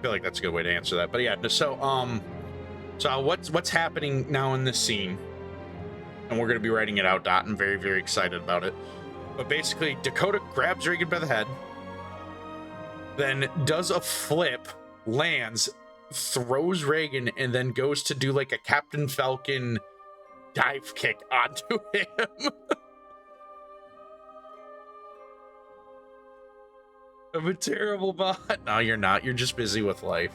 feel like that's a good way to answer that. But yeah, so what's happening now in this scene, and we're gonna be writing it out, Dot. I'm very, very excited about it. But basically, Dakota grabs Reagan by the head, then does a flip, lands, throws Reagan, and then goes to do like a Captain Falcon dive kick onto him. I'm a terrible bot. No, you're not. You're just busy with life.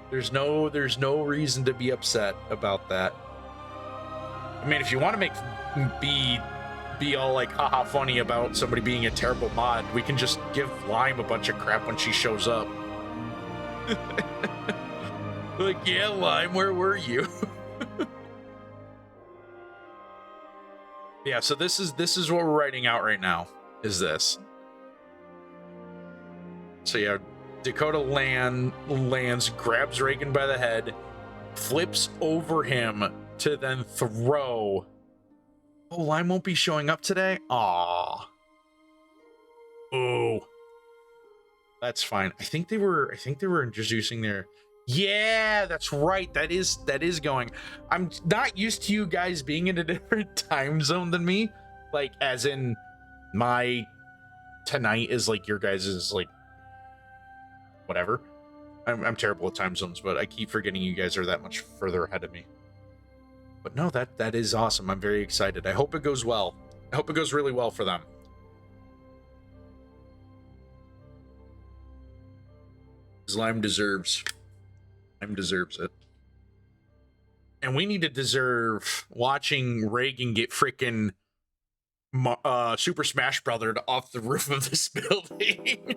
There's no reason to be upset about that. I mean, if you want to be all like haha funny about somebody being a terrible mod, we can just give Lime a bunch of crap when she shows up. Like, yeah, Lime, where were you? Yeah, so this is what we're writing out right now. Is this? So yeah, Dakota lands, grabs Reagan by the head, flips over him to then throw. Oh, Lime won't be showing up today? Aw. Oh. That's fine. I think they were introducing their... Yeah, that's right. That is going. I'm not used to you guys being in a different time zone than me. Like, as in, my tonight is like your guys' is like whatever. I'm terrible at time zones, but I keep forgetting you guys are that much further ahead of me. But no, that is awesome. I'm very excited. I hope it goes well. I hope it goes really well for them. Lime deserves it. And we need to deserve watching Reagan get freaking Super Smash Brothered off the roof of this building.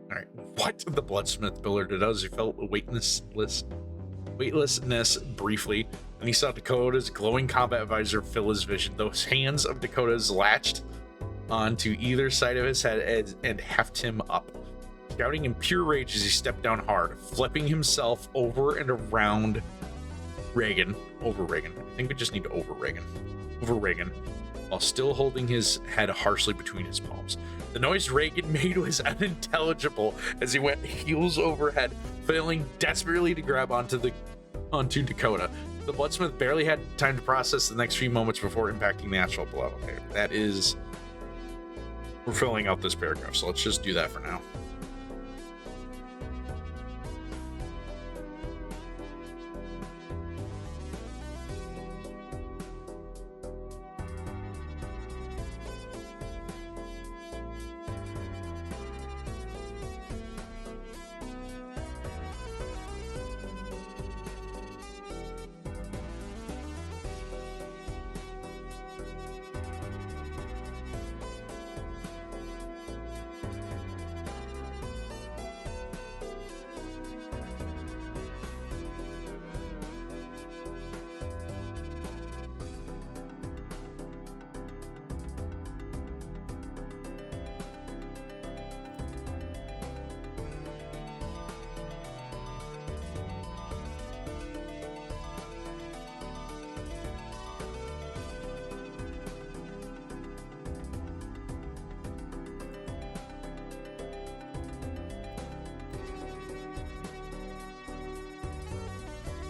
All right, what the Bloodsmith builder does, he felt weightlessness briefly, and he saw Dakota's glowing combat visor fill his vision. Those hands of Dakota's latched onto either side of his head and heft him up, shouting in pure rage as he stepped down hard, flipping himself over and around Reagan. Over Reagan. I think we just need to over Reagan, while still holding his head harshly between his palms. The noise Reagan made was unintelligible as he went heels overhead, failing desperately to grab onto Dakota. The Bloodsmith barely had time to process the next few moments before impacting the actual blow. Okay, that is... We're filling out this paragraph, so let's just do that for now.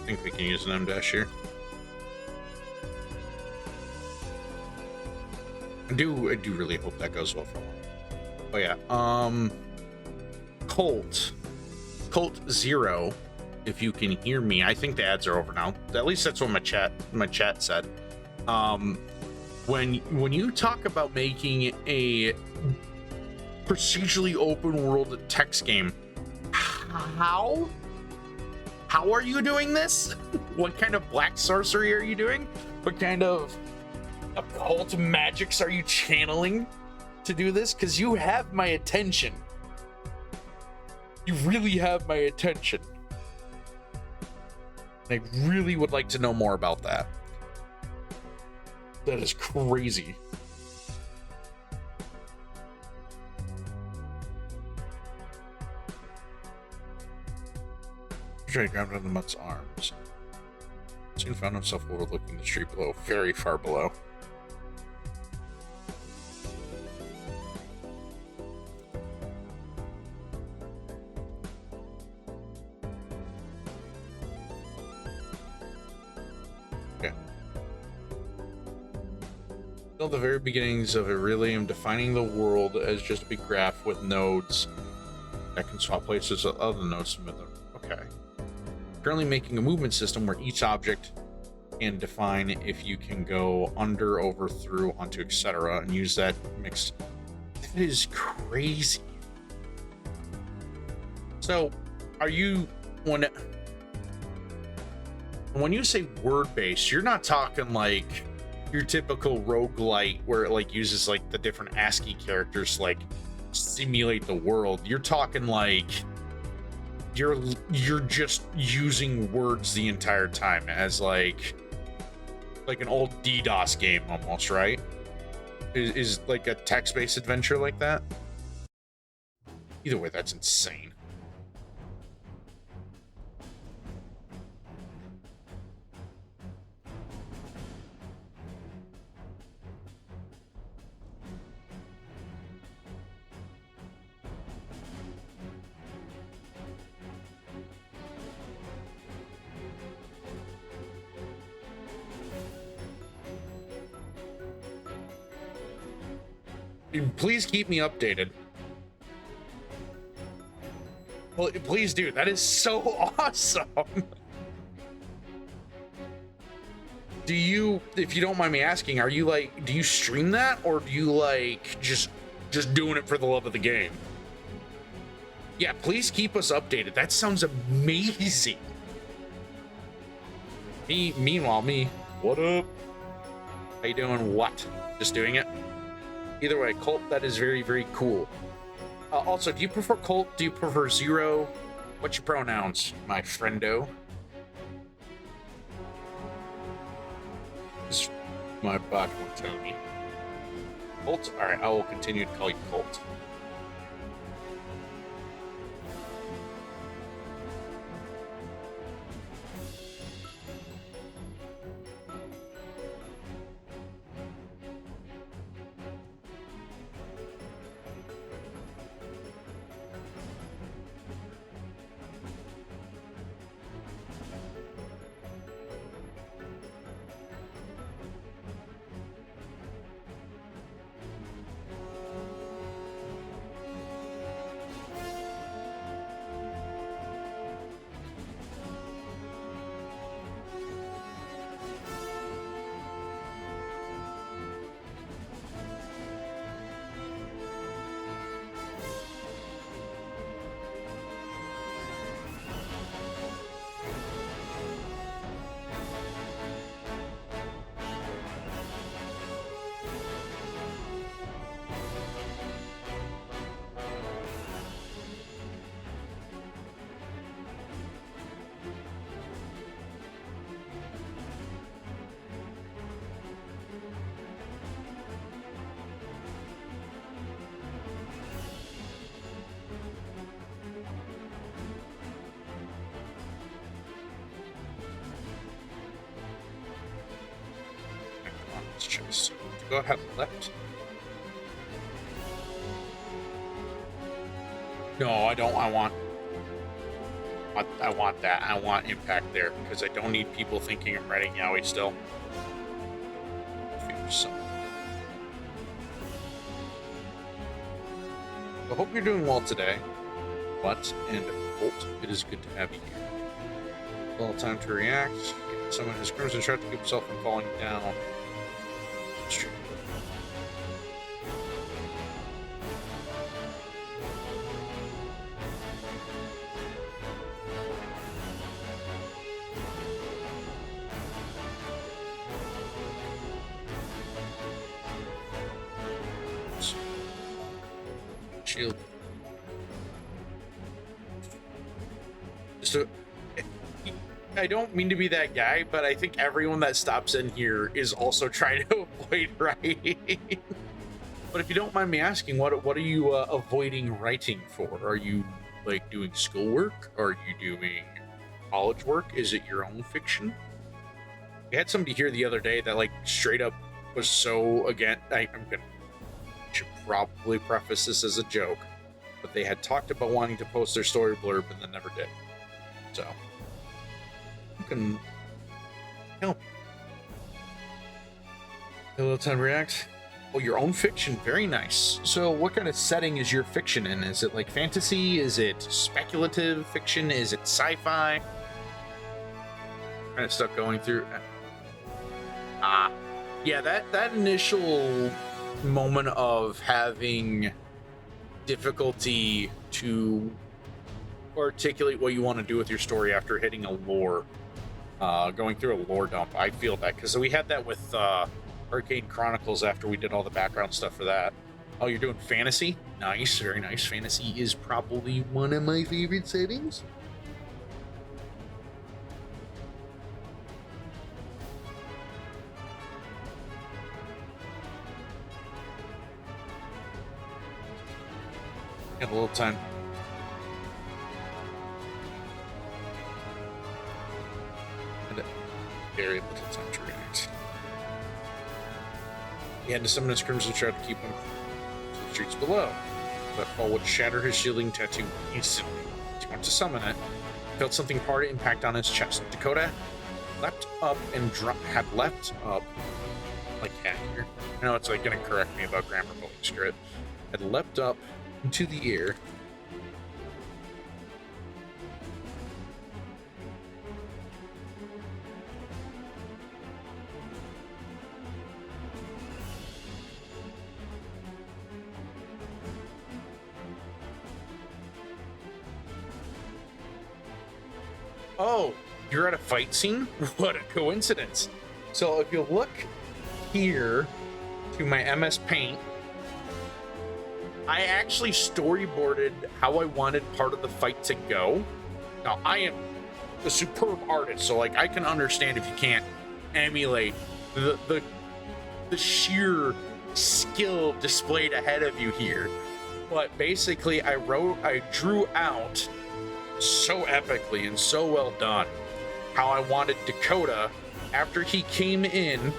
I think we can use an M-dash here. I do really hope that goes well for him. Oh yeah, Colt 0, if you can hear me. I think the ads are over now. At least that's what my chat said. When you talk about making a procedurally open world text game, how are you doing this? What kind of black sorcery are you doing? What kind of occult magics are you channeling to do this? Because you have my attention. You really have my attention. I really would like to know more about that. That is crazy. Trey grabbed on the mutt's arms. Soon found himself overlooking the street below, very far below. Okay. Still the very beginnings of Irelium, defining the world as just a big graph with nodes that can swap places with other nodes. Okay. Currently making a movement system where each object can define if you can go under, over, through, onto, etc., and use that mixed. That is crazy. So, are you when you say word-based, you're not talking like your typical roguelite where it like uses like the different ASCII characters to, like, simulate the world. You're talking like you're just using words the entire time as like an old DDoS game almost, right? Is like a text-based adventure like that? Either way, that's insane. Please keep me updated. Well, please do. That is so awesome. Do you, if you don't mind me asking, are you like, do you stream that, or do you like just doing it for the love of the game? Yeah, please keep us updated. That sounds amazing. Meanwhile, what up? How you doing? What? Just doing it? Either way, Colt, that is very, very cool. Also, do you prefer Colt? Do you prefer Zero? What's your pronouns, my friendo? This, my bot won't tell me. Colt? Alright, I will continue to call you Colt. Choice. Go ahead, left. No, I don't. I want. I want that. I want impact there because I don't need people thinking I'm writing yaoi still. So. I hope you're doing well today. But, and Bolt, it is good to have you here. Well, time to react. Someone has crimson tried to keep himself from falling down. Street. Shield. So, I don't mean to be that guy, but I think everyone that stops in here is also trying to avoid writing. But if you don't mind me asking, what are you avoiding writing for? Are you like doing schoolwork? Are you doing college work? Is it your own fiction? I had somebody here the other day that like straight up was so again. Should probably preface this as a joke, but they had talked about wanting to post their story blurb and then never did. So you can help. Hello, time react. Oh, your own fiction, very nice. So what kind of setting is your fiction in? Is it like fantasy? Is it speculative fiction? Is it sci-fi? Kind of stuff going through. Yeah, that initial moment of having difficulty to articulate what you want to do with your story after hitting a lore, going through a lore dump. I feel that because we had that with Arcane Chronicles after we did all the background stuff for that. Oh, you're doing fantasy? Nice, very nice. Fantasy is probably one of my favorite settings. Have a little time. And very little time to react. He had to summon his crimson shroud to keep him to the streets below. That fall would shatter his shielding tattoo instantly. He went to summon it. Felt something hard impact on his chest. Dakota leapt up and had leapt up like cat here. I know it's like gonna correct me about grammar building script. Had leapt up into the air. Oh, you're at a fight scene? What a coincidence. So if you look here to my MS Paint, I actually storyboarded how I wanted part of the fight to go. Now, I am a superb artist, so like I can understand if you can't emulate the sheer skill displayed ahead of you here. But basically, I drew out so epically and so well done how I wanted Dakota, after he came in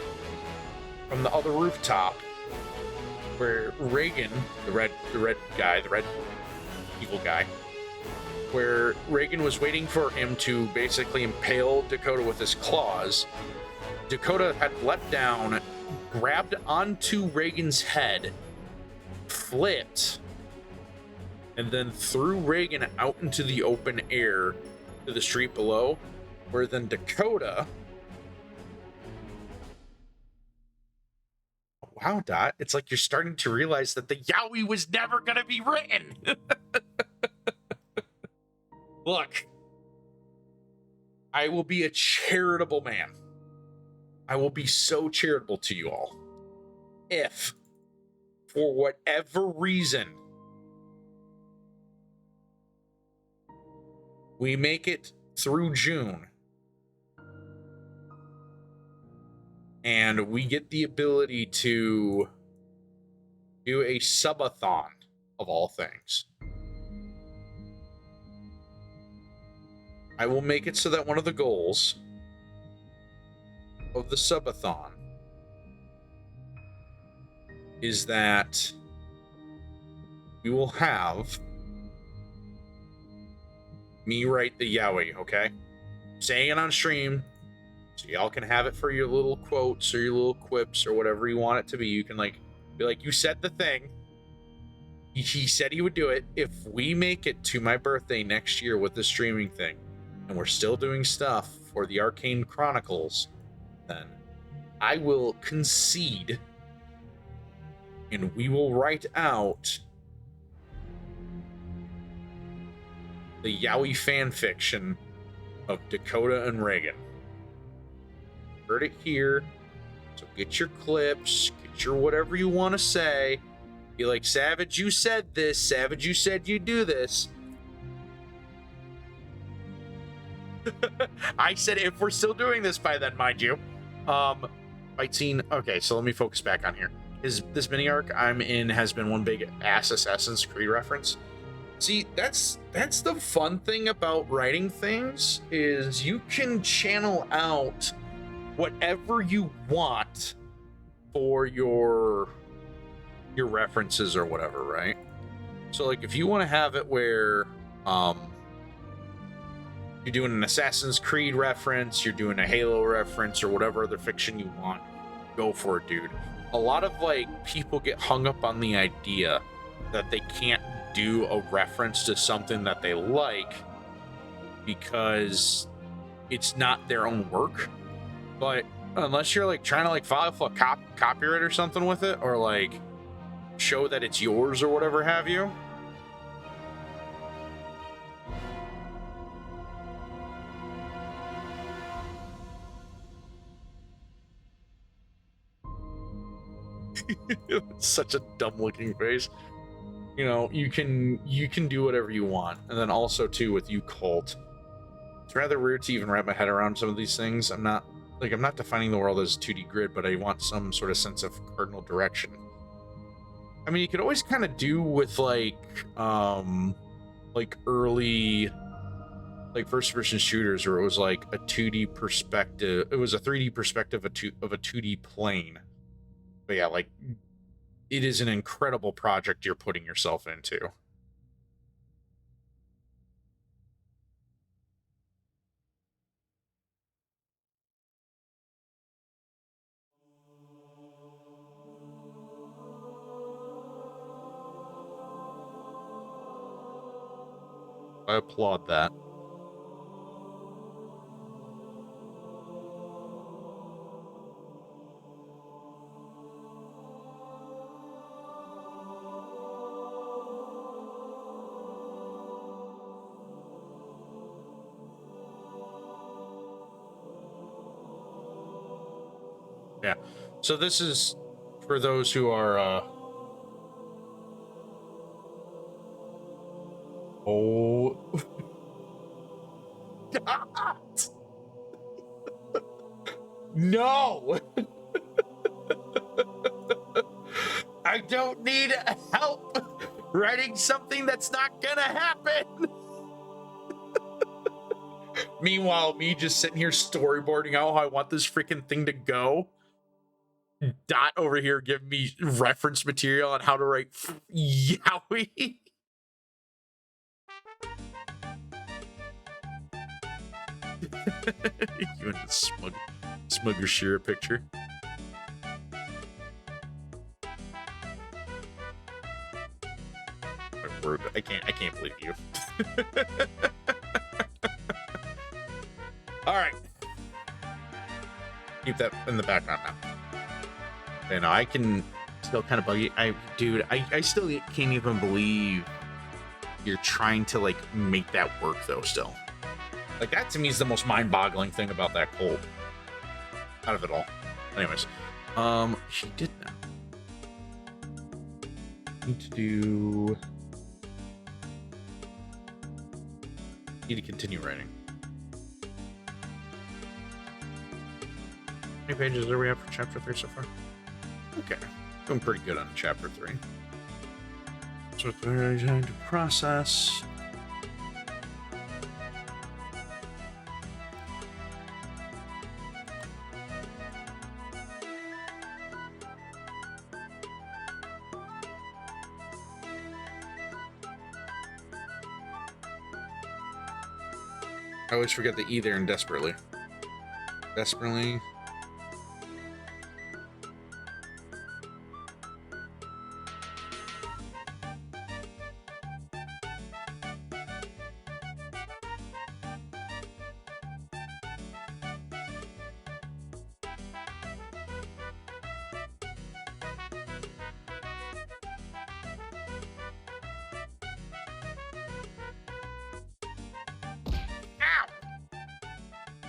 from the other rooftop, where Reagan, the red evil guy, where Reagan was waiting for him to basically impale Dakota with his claws. Dakota had leapt down, grabbed onto Reagan's head, flipped, and then threw Reagan out into the open air to the street below, where then Dakota... Wow, Dot, it's like you're starting to realize that the yaoi was never gonna be written. Look, I will be a charitable man. I will be so charitable to you all. If, for whatever reason, we make it through June, and we get the ability to do a subathon of all things, I will make it so that one of the goals of the subathon is that we will have me write the yaoi, okay? Saying it on stream, so y'all can have it for your little quotes or your little quips or whatever you want it to be. You can like be like, you said the thing. He said he would do it. If we make it to my birthday next year with the streaming thing, and we're still doing stuff for the Arcane Chronicles, then I will concede and we will write out the yaoi fan fiction of Dakota and Reagan. Heard it here. So get your clips, get your whatever you want to say. Be like, Savage, you said this. Savage, you said you do this. I said if we're still doing this by then, mind you. Fight scene. Okay, so let me focus back on here. This mini arc I'm in has been one big ass Assassin's Creed reference. See, that's the fun thing about writing things is you can channel out whatever you want for your references or whatever, right? So like if you want to have it where you're doing an Assassin's Creed reference, you're doing a Halo reference or whatever other fiction you want, go for it, dude. A lot of like people get hung up on the idea that they can't do a reference to something that they like because it's not their own work. But unless you're like trying to like file for copyright or something with it, or like show that it's yours or whatever have you, it's such a dumb looking face. You know, you can do whatever you want. And then also too with you cult, it's rather weird to even wrap my head around some of these things. I'm not defining the world as a 2D grid, but I want some sort of sense of cardinal direction. I mean, you could always kind of do with like early like first person shooters where it was like a 2D perspective. It was a 3D perspective of a 2D plane. But yeah, like it is an incredible project you're putting yourself into. I applaud that. Yeah. So this is for those who are oh God. No. I don't need help writing something that's not gonna happen. Meanwhile, me just sitting here storyboarding out how I want this freaking thing to go. Dot over here giving me reference material on how to write yaoi. You and the smug Shira picture. Word. I can't believe you. All right. Keep that in the background now. And I can still kind of bug you. Dude, I still can't even believe you're trying to like make that work though still. Like that to me is the most mind-boggling thing about that cult. Out of it all. Anyways. She did now. Need to continue writing. How many pages are we at for chapter 3 so far? Okay. Doing pretty good on chapter 3. So it's very time to process. I always forget the E there in desperately. Desperately.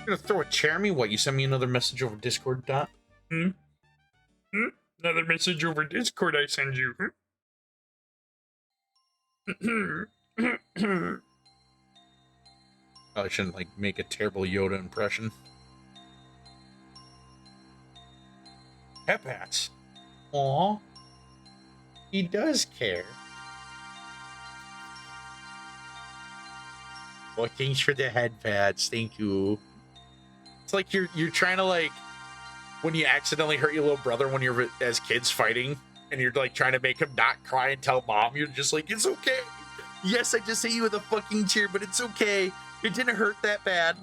Gonna throw a chair at me? What, you sent me another message over Discord, Dot? Another message over Discord I send you. Probably shouldn't, like, make a terrible Yoda impression. Pep hats. Aw. He does care. Well, thanks for the head pads. Thank you. It's like you're trying to, like, when you accidentally hurt your little brother when you're as kids fighting, and you're like trying to make him not cry and tell mom, you're just like, it's okay. Yes, I just hit you with a fucking chair, but it's okay. It didn't hurt that bad.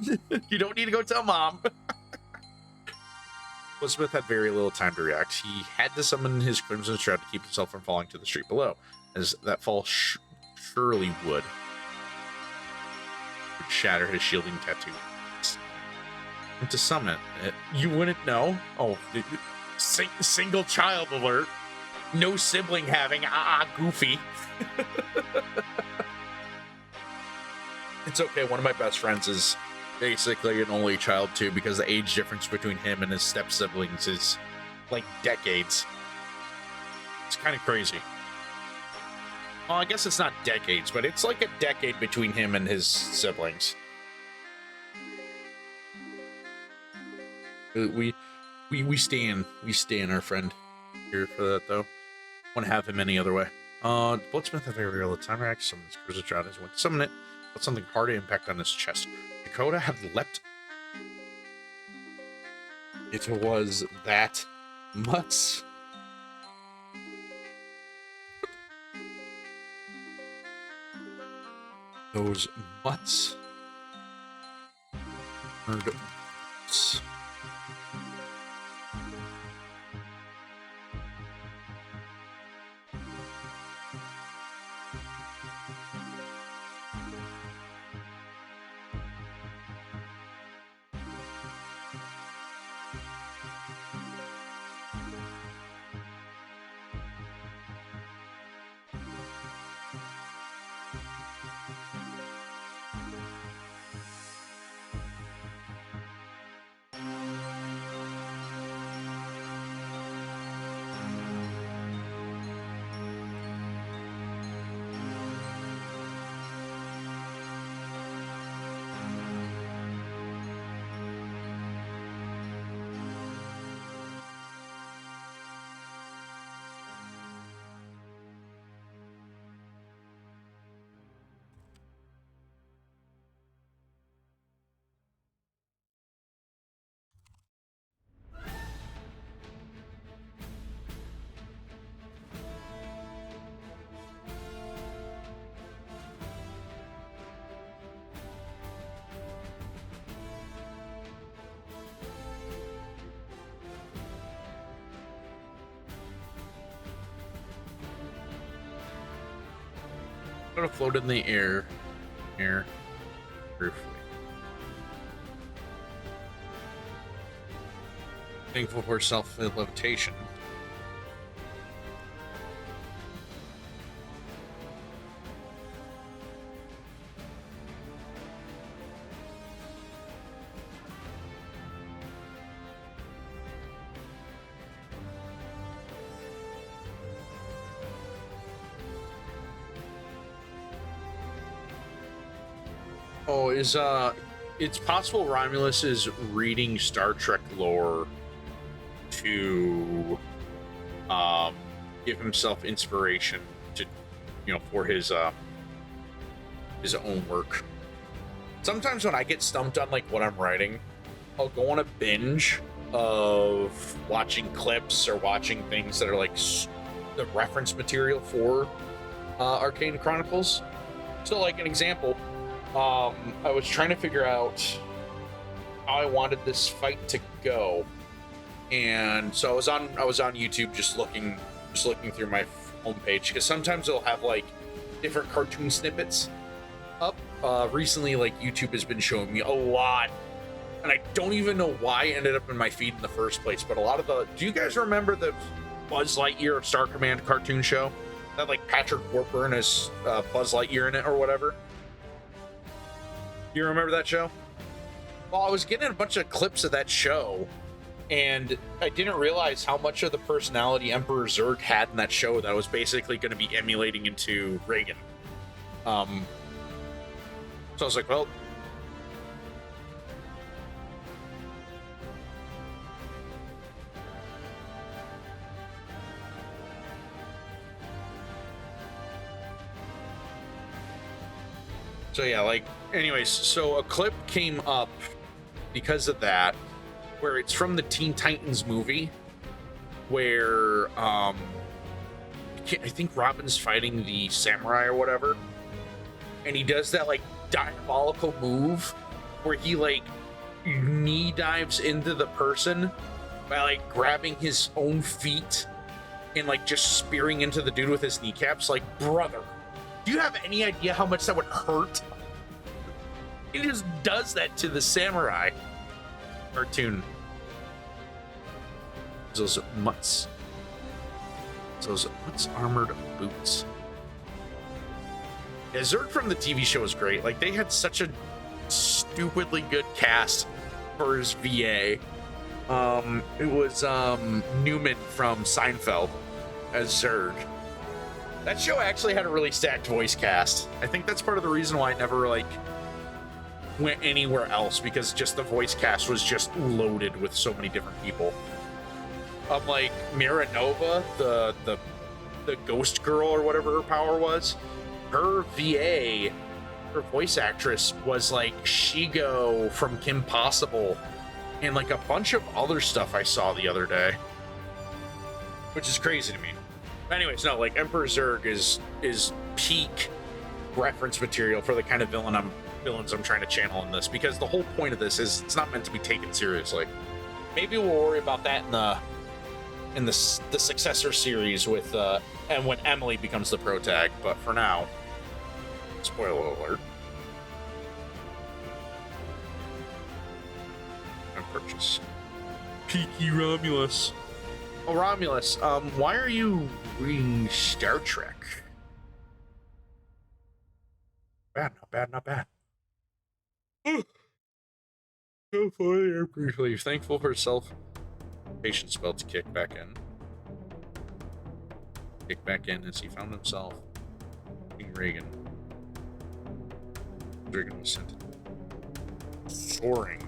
You don't need to go tell mom. Elizabeth had very little time to react. He had to summon his Crimson Shroud to keep himself from falling to the street below, as that fall surely would shatter his shielding tattoo. And to summon it, you wouldn't know. Oh, single child alert. No sibling having. Goofy. It's okay. One of my best friends is basically an only child too, because the age difference between him and his step siblings is like decades. It's kind of crazy. Well, I guess it's not decades, but it's like a decade between him and his siblings. We stand our friend here for that though. Want to have him any other way. Bloodsmith had very real time react. Summons Cruiser Shroud as went to summon it. But something hard to impact on his chest. Dakota had leapt. It was that much. Those mutts. Gonna float in the air briefly. Thankful for self-levitation. Oh, it's possible Romulus is reading Star Trek lore to give himself inspiration to, for his own work. Sometimes when I get stumped on like what I'm writing, I'll go on a binge of watching clips or watching things that are like the reference material for Arcane Chronicles. So like an example, I was trying to figure out how I wanted this fight to go, and so I was on YouTube just looking through my homepage, because sometimes it'll have like different cartoon snippets up. Recently, like, YouTube has been showing me a lot, and I don't even know why it ended up in my feed in the first place, but a lot of the... Do you guys remember the Buzz Lightyear Star Command cartoon show? That, like, Patrick Warburton as Buzz Lightyear in it or whatever? Do you remember that show? Well, I was getting a bunch of clips of that show, and I didn't realize how much of the personality Emperor Zurg had in that show that I was basically going to be emulating into Reagan. So I was like, well... So yeah, like, anyways, so a clip came up because of that, where it's from the Teen Titans movie, where I think Robin's fighting the samurai or whatever, and he does that like diabolical move where he like knee dives into the person by like grabbing his own feet and like just spearing into the dude with his kneecaps. Like, brother, do you have any idea how much that would hurt? He just does that to the samurai cartoon. Those mutts. Those mutts armored boots. Yeah, Zurg from the TV show was great. Like, they had such a stupidly good cast for his VA. It was Newman from Seinfeld as Zurg. That show actually had a really stacked voice cast. I think that's part of the reason why I never like went anywhere else, because just the voice cast was just loaded with so many different people. Like Mira Nova, the ghost girl or whatever her power was, her VA, her voice actress was like Shigo from Kim Possible, and like a bunch of other stuff I saw the other day, which is crazy to me. Anyways, no, like Emperor Zurg is peak reference material for the kind of villains I'm trying to channel in this, because the whole point of this is it's not meant to be taken seriously. Maybe we'll worry about that in the successor series with and when Emily becomes the protag, but for now, spoiler alert. And purchase. Peaky Romulus. Oh, Romulus, why are you reading Star Trek? Bad, not bad, not bad. So funny, I'm briefly thankful for self-patience spell to kick back in. Kick back in as he found himself being Reagan. Reagan was sent soaring.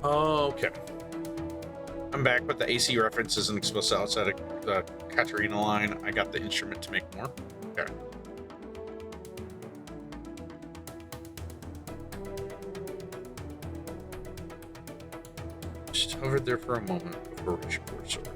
Oh, okay. I'm back, but the AC reference isn't explicit outside of the Katarina line. I got the instrument to make more. Okay. Just hovered there for a moment before reaching for a sword.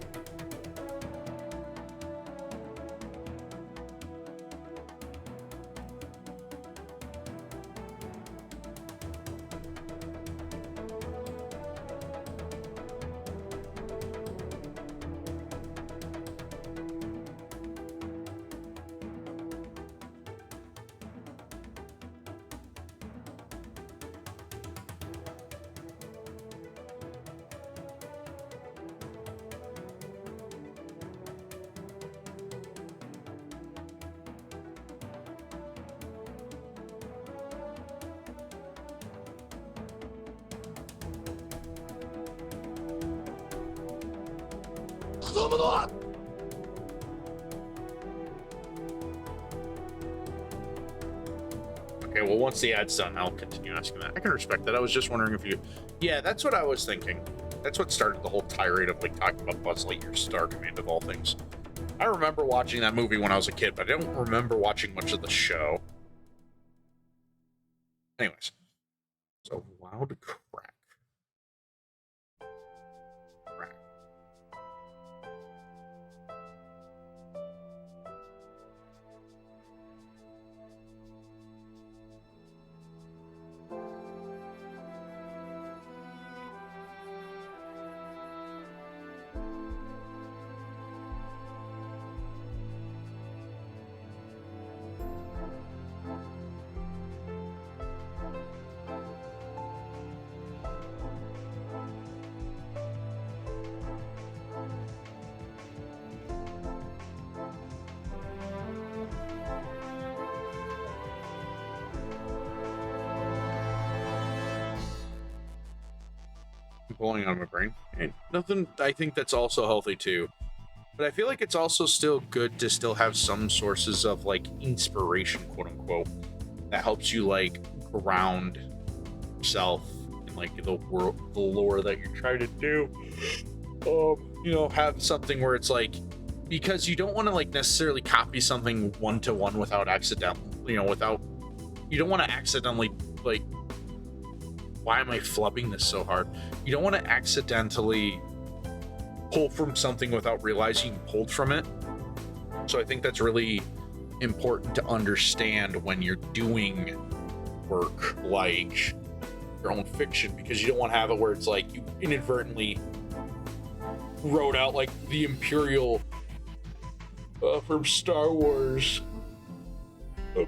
Okay, well, once the ad's done, I'll continue asking that. I can respect that. I was just wondering if you... Yeah, that's what I was thinking. That's what started the whole tirade of, like, talking about Buzz Lightyear's Star Command of all things. I remember watching that movie when I was a kid, but I don't remember watching much of the show. Anyways. So, loud crack. Crack. Pulling on my brain. And nothing, I think that's also healthy too. But I feel like it's also still good to still have some sources of like inspiration, quote unquote, that helps you like ground yourself in like the world, the lore that you're trying to do. You know, have something where it's like, because you don't want to like necessarily copy something one-to-one without accident, you know, you don't want to accidentally like, why am I flubbing this so hard? You don't want to accidentally pull from something without realizing you pulled from it. So I think that's really important to understand when you're doing work like your own fiction, because you don't want to have it where it's like you inadvertently wrote out like the Imperial from Star Wars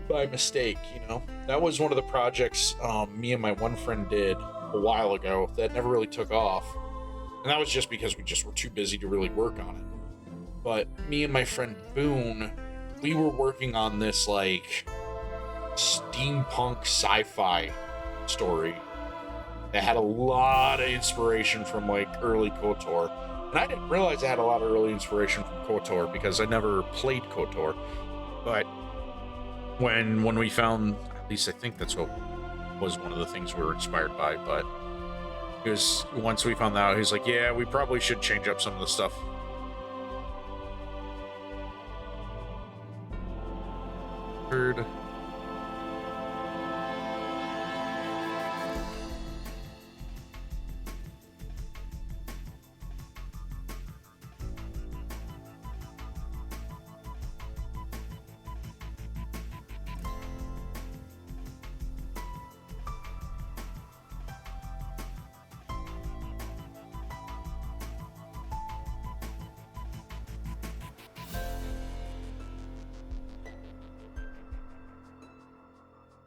by mistake, you know? That was one of the projects me and my one friend did a while ago that never really took off. And that was just because we just were too busy to really work on it. But me and my friend Boone, we were working on this like steampunk sci-fi story that had a lot of inspiration from like early KOTOR. And I didn't realize I had a lot of early inspiration from KOTOR because I never played KOTOR. But when we found, at least I think that's what was one of the things we were inspired by, but it was, once we found that out, he was like, yeah, we probably should change up some of the stuff. Third.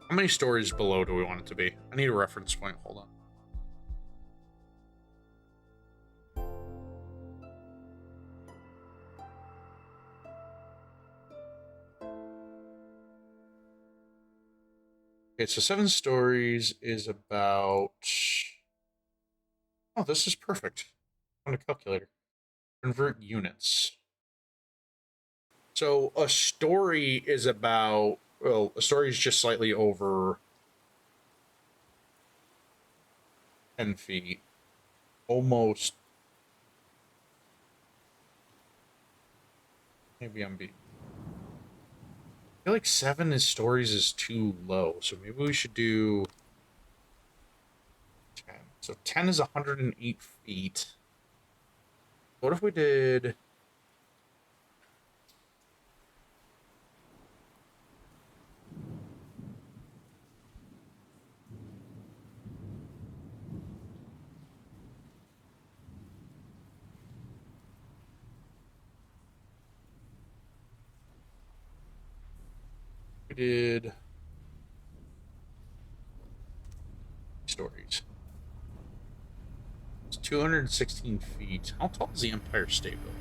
How many stories below do we want it to be? I need a reference point. Hold on. Okay, so 7 stories is about... Oh, this is perfect. On a calculator. Convert units. So a story is about... Well, a story is just slightly over 10 feet. Almost. Maybe I'm being... I feel like 7 stories is too low, so maybe we should do 10. So 10 is 108 feet. What if we did... did stories. It's 216 feet. How tall is the Empire State Building?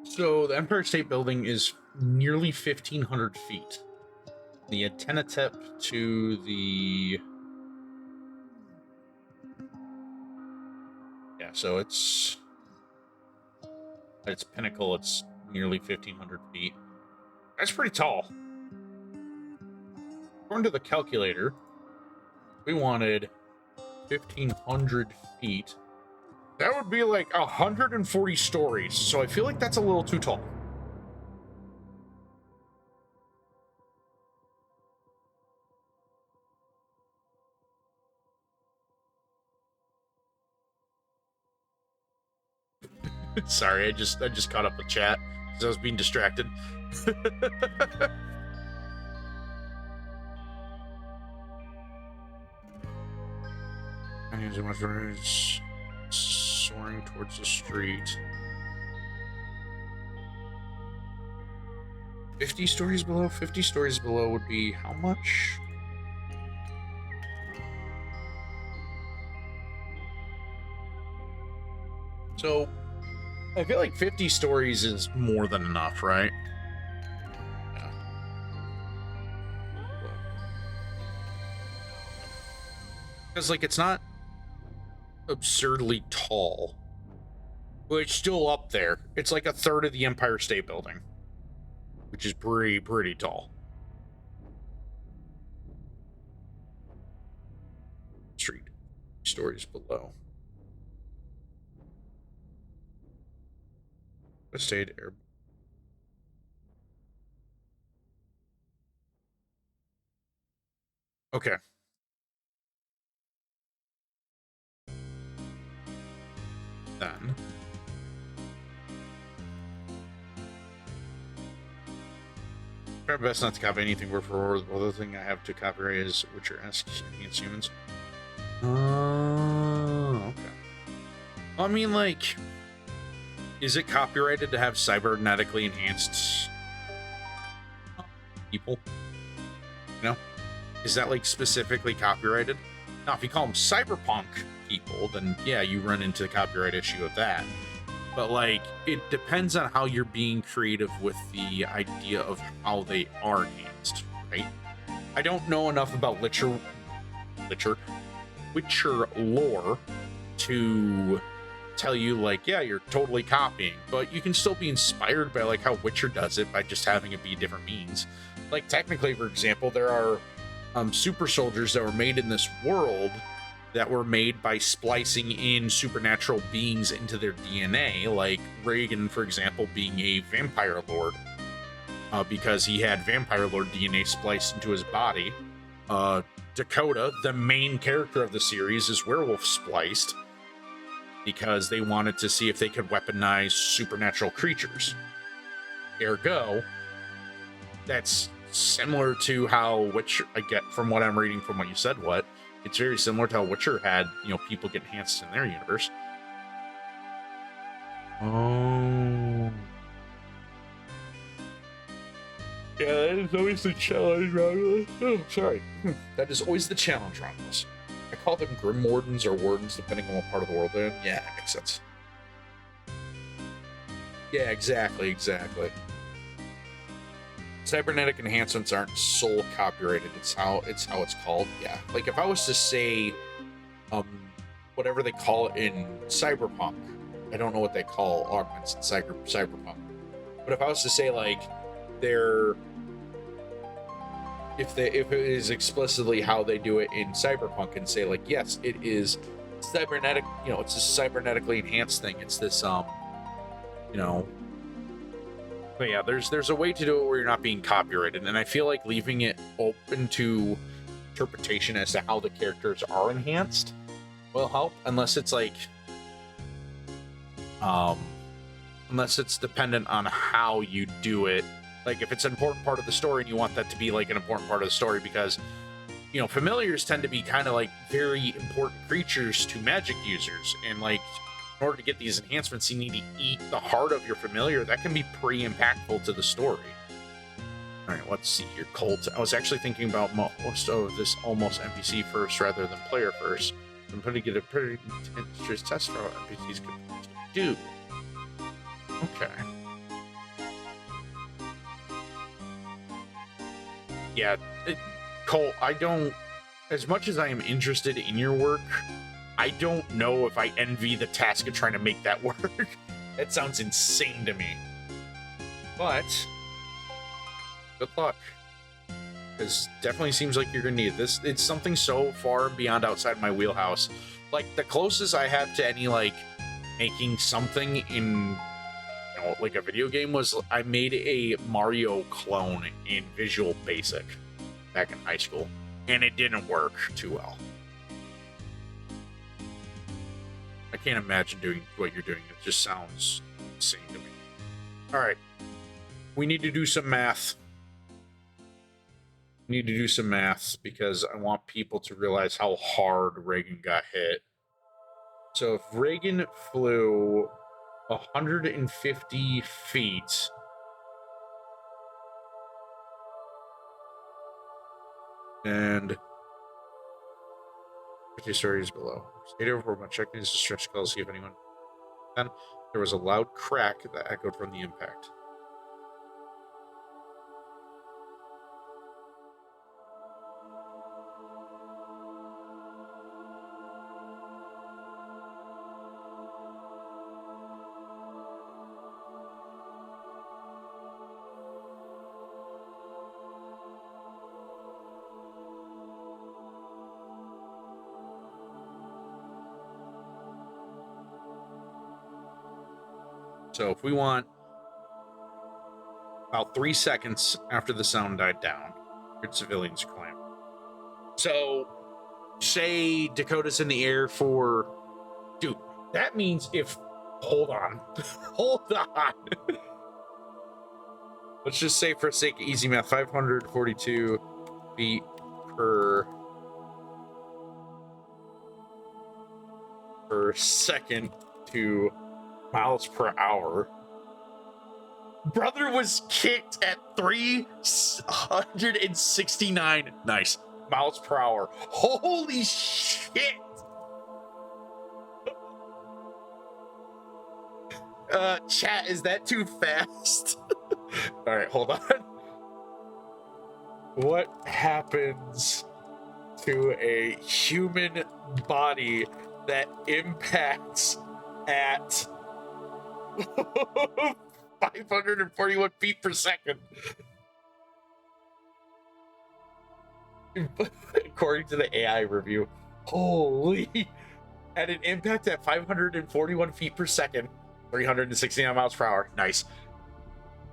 So the Empire State Building is nearly 1,500 feet. The antenna tip to the... Yeah, so it's... At its pinnacle, it's nearly 1,500 feet. That's pretty tall. According to the calculator, we wanted 1,500 feet. That would be like 140 stories, so I feel like that's a little too tall. Sorry, I just caught up with chat because I was being distracted. Soaring towards the street. 50 stories below? 50 stories below would be how much? So, I feel like 50 stories is more than enough, right? Yeah. Because, like, it's not absurdly tall, but it's still up there. It's like a third of the Empire State Building, which is pretty tall. Street, stories below. State air. Okay. Then. Try my best not to copy anything word for word. The other thing I have to copyright is Witcher-esque enhanced humans. Okay. Well, I mean, like, is it copyrighted to have cybernetically enhanced people? You know? Is that, like, specifically copyrighted? Now, if you call them cyberpunk people, then, yeah, you run into the copyright issue of that. But, like, it depends on how you're being creative with the idea of how they are enhanced, right? I don't know enough about Witcher lore to tell you, like, yeah, you're totally copying, but you can still be inspired by, like, how Witcher does it by just having it be different means. Like, technically, for example, there are super soldiers that were made in this world that were made by splicing in supernatural beings into their DNA, like Reagan, for example, being a vampire lord, because he had vampire lord DNA spliced into his body. Dakota, the main character of the series, is werewolf spliced because they wanted to see if they could weaponize supernatural creatures. Ergo, that's similar to how Witcher, I get from what I'm reading from what you said, it's very similar to how Witcher had, you know, people get enhanced in their universe. Oh. Yeah, that is always the challenge, Romulus. Oh, sorry. That is always the challenge, Romulus. I call them Grim Wardens or Wardens, depending on what part of the world they're in. Yeah, that makes sense. Yeah, exactly. Cybernetic enhancements aren't sole copyrighted. It's how it's called. Yeah. Like if I was to say whatever they call it in Cyberpunk. I don't know what they call augments in Cyberpunk. But if I was to say like if it is explicitly how they do it in Cyberpunk and say like, yes, it is cybernetic, you know, it's a cybernetically enhanced thing. It's this you know. But yeah, there's a way to do it where you're not being copyrighted, and I feel like leaving it open to interpretation as to how the characters are enhanced will help, unless it's like unless it's dependent on how you do it. Like if it's an important part of the story and you want that to be like an important part of the story, because you know, familiars tend to be kind of like very important creatures to magic users, and like in order to get these enhancements, you need to eat the heart of your familiar. That can be pretty impactful to the story. All right, let's see here. Cult. I was actually thinking about most of this almost NPC first rather than player first. I'm going to get a pretty intense test for what NPCs can do. Okay. Yeah, Cole, I don't. As much as I am interested in your work, I don't know if I envy the task of trying to make that work. That sounds insane to me. But good luck. Because definitely seems like you're gonna need this. It's something so far beyond outside my wheelhouse. Like the closest I have to any like making something in like a video game was I made a Mario clone in Visual Basic back in high school, and it didn't work too well. I can't imagine doing what you're doing. It just sounds insane to me. All right, we need to do some math. We need to do some math because I want people to realize how hard Reagan got hit. So if Reagan flew 150 feet, and 50 stories below. Stayed over for checking his distress calls, see if anyone. Then there was a loud crack that echoed from the impact. So if we want about 3 seconds after the sound died down, good civilians climb. So say Dakota's in the air for, dude, that means if, hold on, hold on. Let's just say for sake of easy math, 542 feet per second to miles per hour. Brother was kicked at 369 nice miles per hour. Holy shit. Chat, is that too fast? All right, hold on. What happens to a human body that impacts at 541 feet per second? According to the AI review. Holy. At an impact at 541 feet per second, 369 miles per hour. Nice.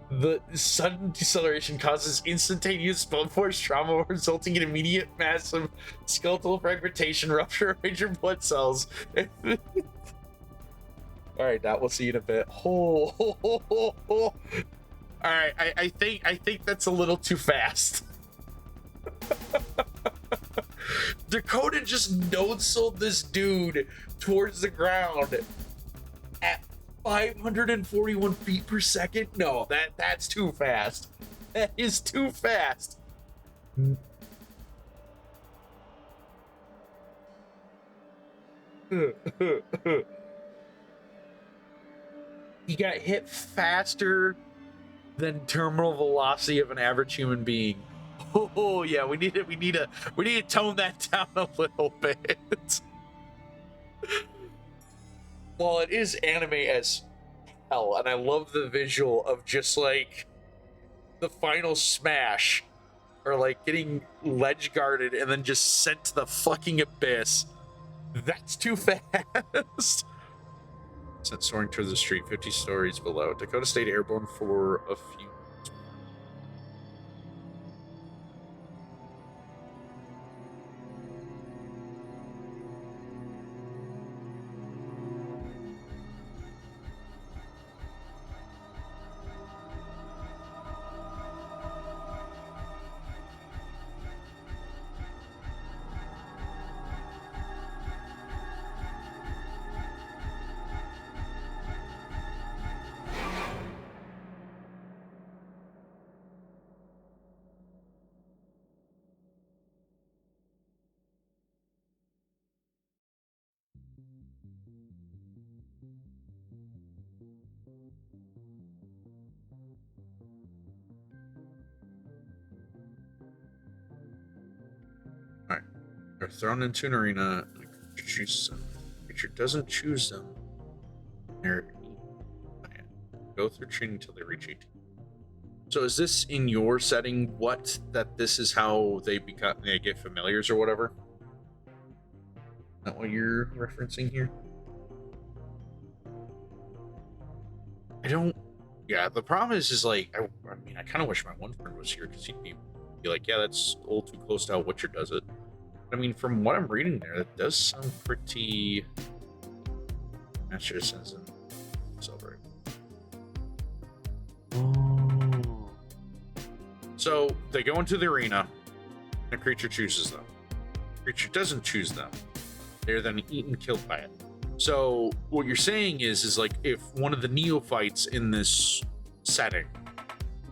The sudden deceleration causes instantaneous bone force trauma, resulting in immediate massive skeletal fragmentation, rupture of major blood cells. All right, Dot, we'll see you in a bit. All right, I think that's a little too fast. Dakota just no-sold this dude towards the ground at 541 feet per second. No, that's too fast. That is too fast. He got hit faster than terminal velocity of an average human being. Oh yeah, we need to tone that down a little bit. Well, it is anime as hell, and I love the visual of just like the final smash, or like getting ledge guarded and then just sent to the fucking abyss. That's too fast. Sent soaring towards the street 50 stories below. Dakota stayed airborne for a few. Are thrown into an arena. And the creature chooses them. The creature doesn't choose them. They're go through training until they reach 18. So is this in your setting? That this is how they get familiars or whatever? Is that what you're referencing here? I don't. Yeah, the problem is like I mean, I kind of wish my one friend was here because he'd be like, yeah, that's a little too close to how Witcher does it. But, I mean, from what I'm reading there, it does sound pretty. Master Ascension Silver. Oh. So they go into the arena. And the creature chooses them. The creature doesn't choose them. They're then eaten, killed by it. So what you're saying is like if one of the neophytes in this setting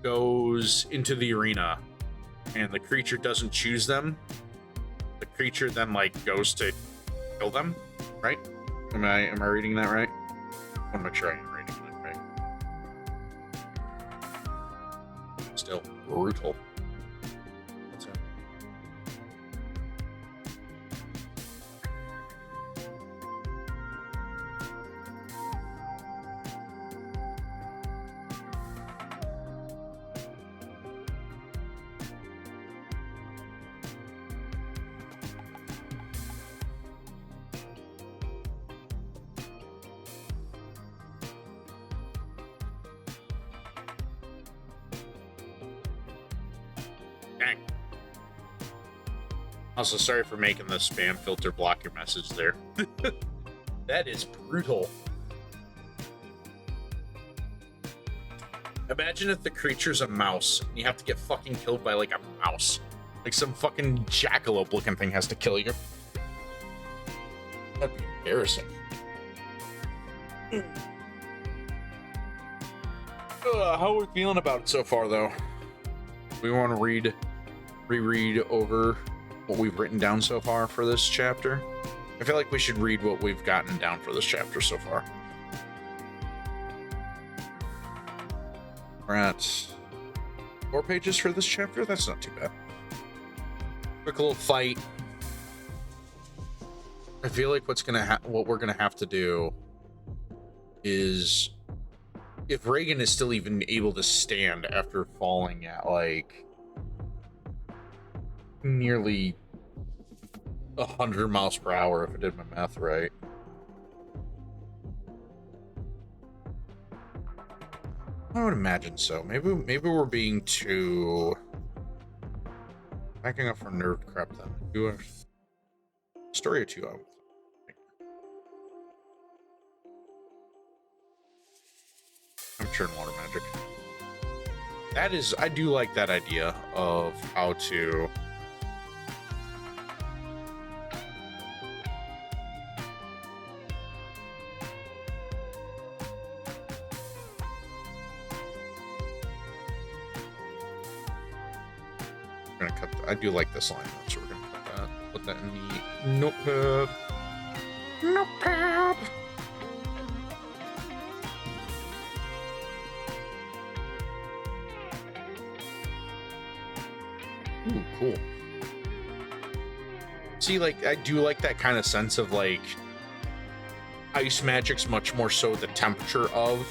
goes into the arena and the creature doesn't choose them, the creature then like goes to kill them, right? Am I reading that right? I want to make sure I am reading that right. Still brutal. What's that? Dang. Also, sorry for making the spam filter block your message there. That is brutal. Imagine if the creature's a mouse and you have to get fucking killed by like a mouse. Like some fucking jackalope looking thing has to kill you. That'd be embarrassing. How are we feeling about it so far, though? We want to reread over what we've written down so far for this chapter. I feel like we should read what we've gotten down for this chapter so far. We're at 4 pages for this chapter. That's not too bad. Quick little fight. I feel like what we're gonna have to do is, if Reagan is still even able to stand after falling at like nearly 100 miles per hour, if I did my math right. I would imagine so. Maybe we're being too backing up for nerve crap then. Do a story or two out. I'm churning water magic. That is, I do like that idea of how to I do like this line, so we're gonna put that in the notepad. Notepad. Ooh, cool. See, like, I do like that kind of sense of like ice magic's much more so the temperature of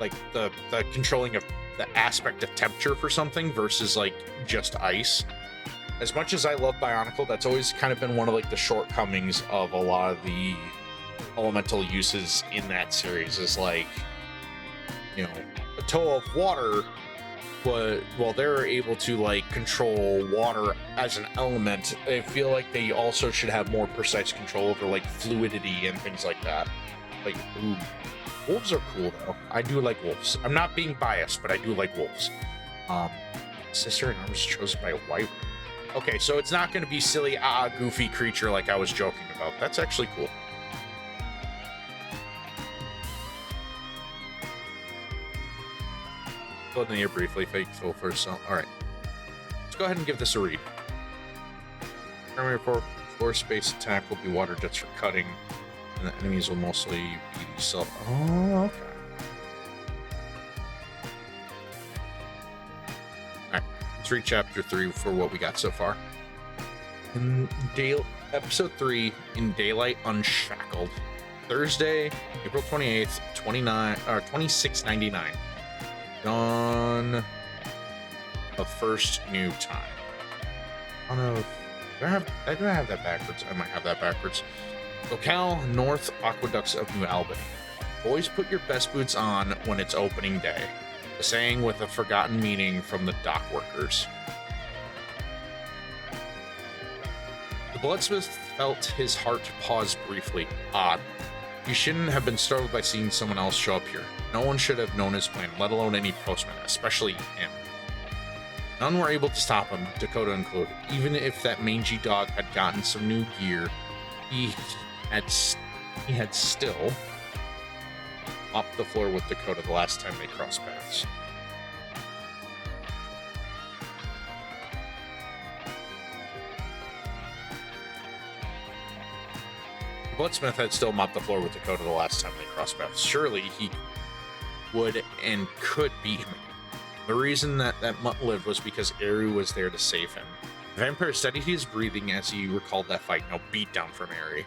like the controlling of the aspect of temperature for something versus like just ice. As much as I love Bionicle, that's always kind of been one of like the shortcomings of a lot of the elemental uses in that series is like, you know, a toe of water, but while they're able to like control water as an element, I feel like they also should have more precise control over like fluidity and things like that. Like, ooh. Wolves are cool though. I do like wolves. I'm not being biased, but I do like wolves. Sister in arms chosen by a wyvern. Okay, so it's not going to be silly, goofy creature like I was joking about. That's actually cool. Go in the air briefly, faithful for some. All right, let's go ahead and give this a read. Primary floor space attack will be water jets for cutting. And the enemies will mostly be self. Oh, okay. Alright, let's read chapter 3 for what we got so far. In episode 3 in Daylight Unshackled, Thursday, April 28th, 2699. Dawn of first new time. Oh no, do I have that backwards? I might have that backwards. Locale North Aqueducts of New Albany. Always put your best boots on when it's opening day. A saying with a forgotten meaning from the dock workers. The Bloodsmith felt his heart pause briefly. Odd. He shouldn't have been startled by seeing someone else show up here. No one should have known his plan, let alone any postman, especially him. None were able to stop him, Dakota included. Even if that mangy dog had gotten some new gear, he had still mopped the floor with Dakota the last time they crossed paths. Bloodsmith had still mopped the floor with Dakota the last time they crossed paths. Surely he would and could beat him again. The reason that mutt lived was because Eru was there to save him. The vampire steadied his breathing as he recalled that fight. No beatdown from Eru.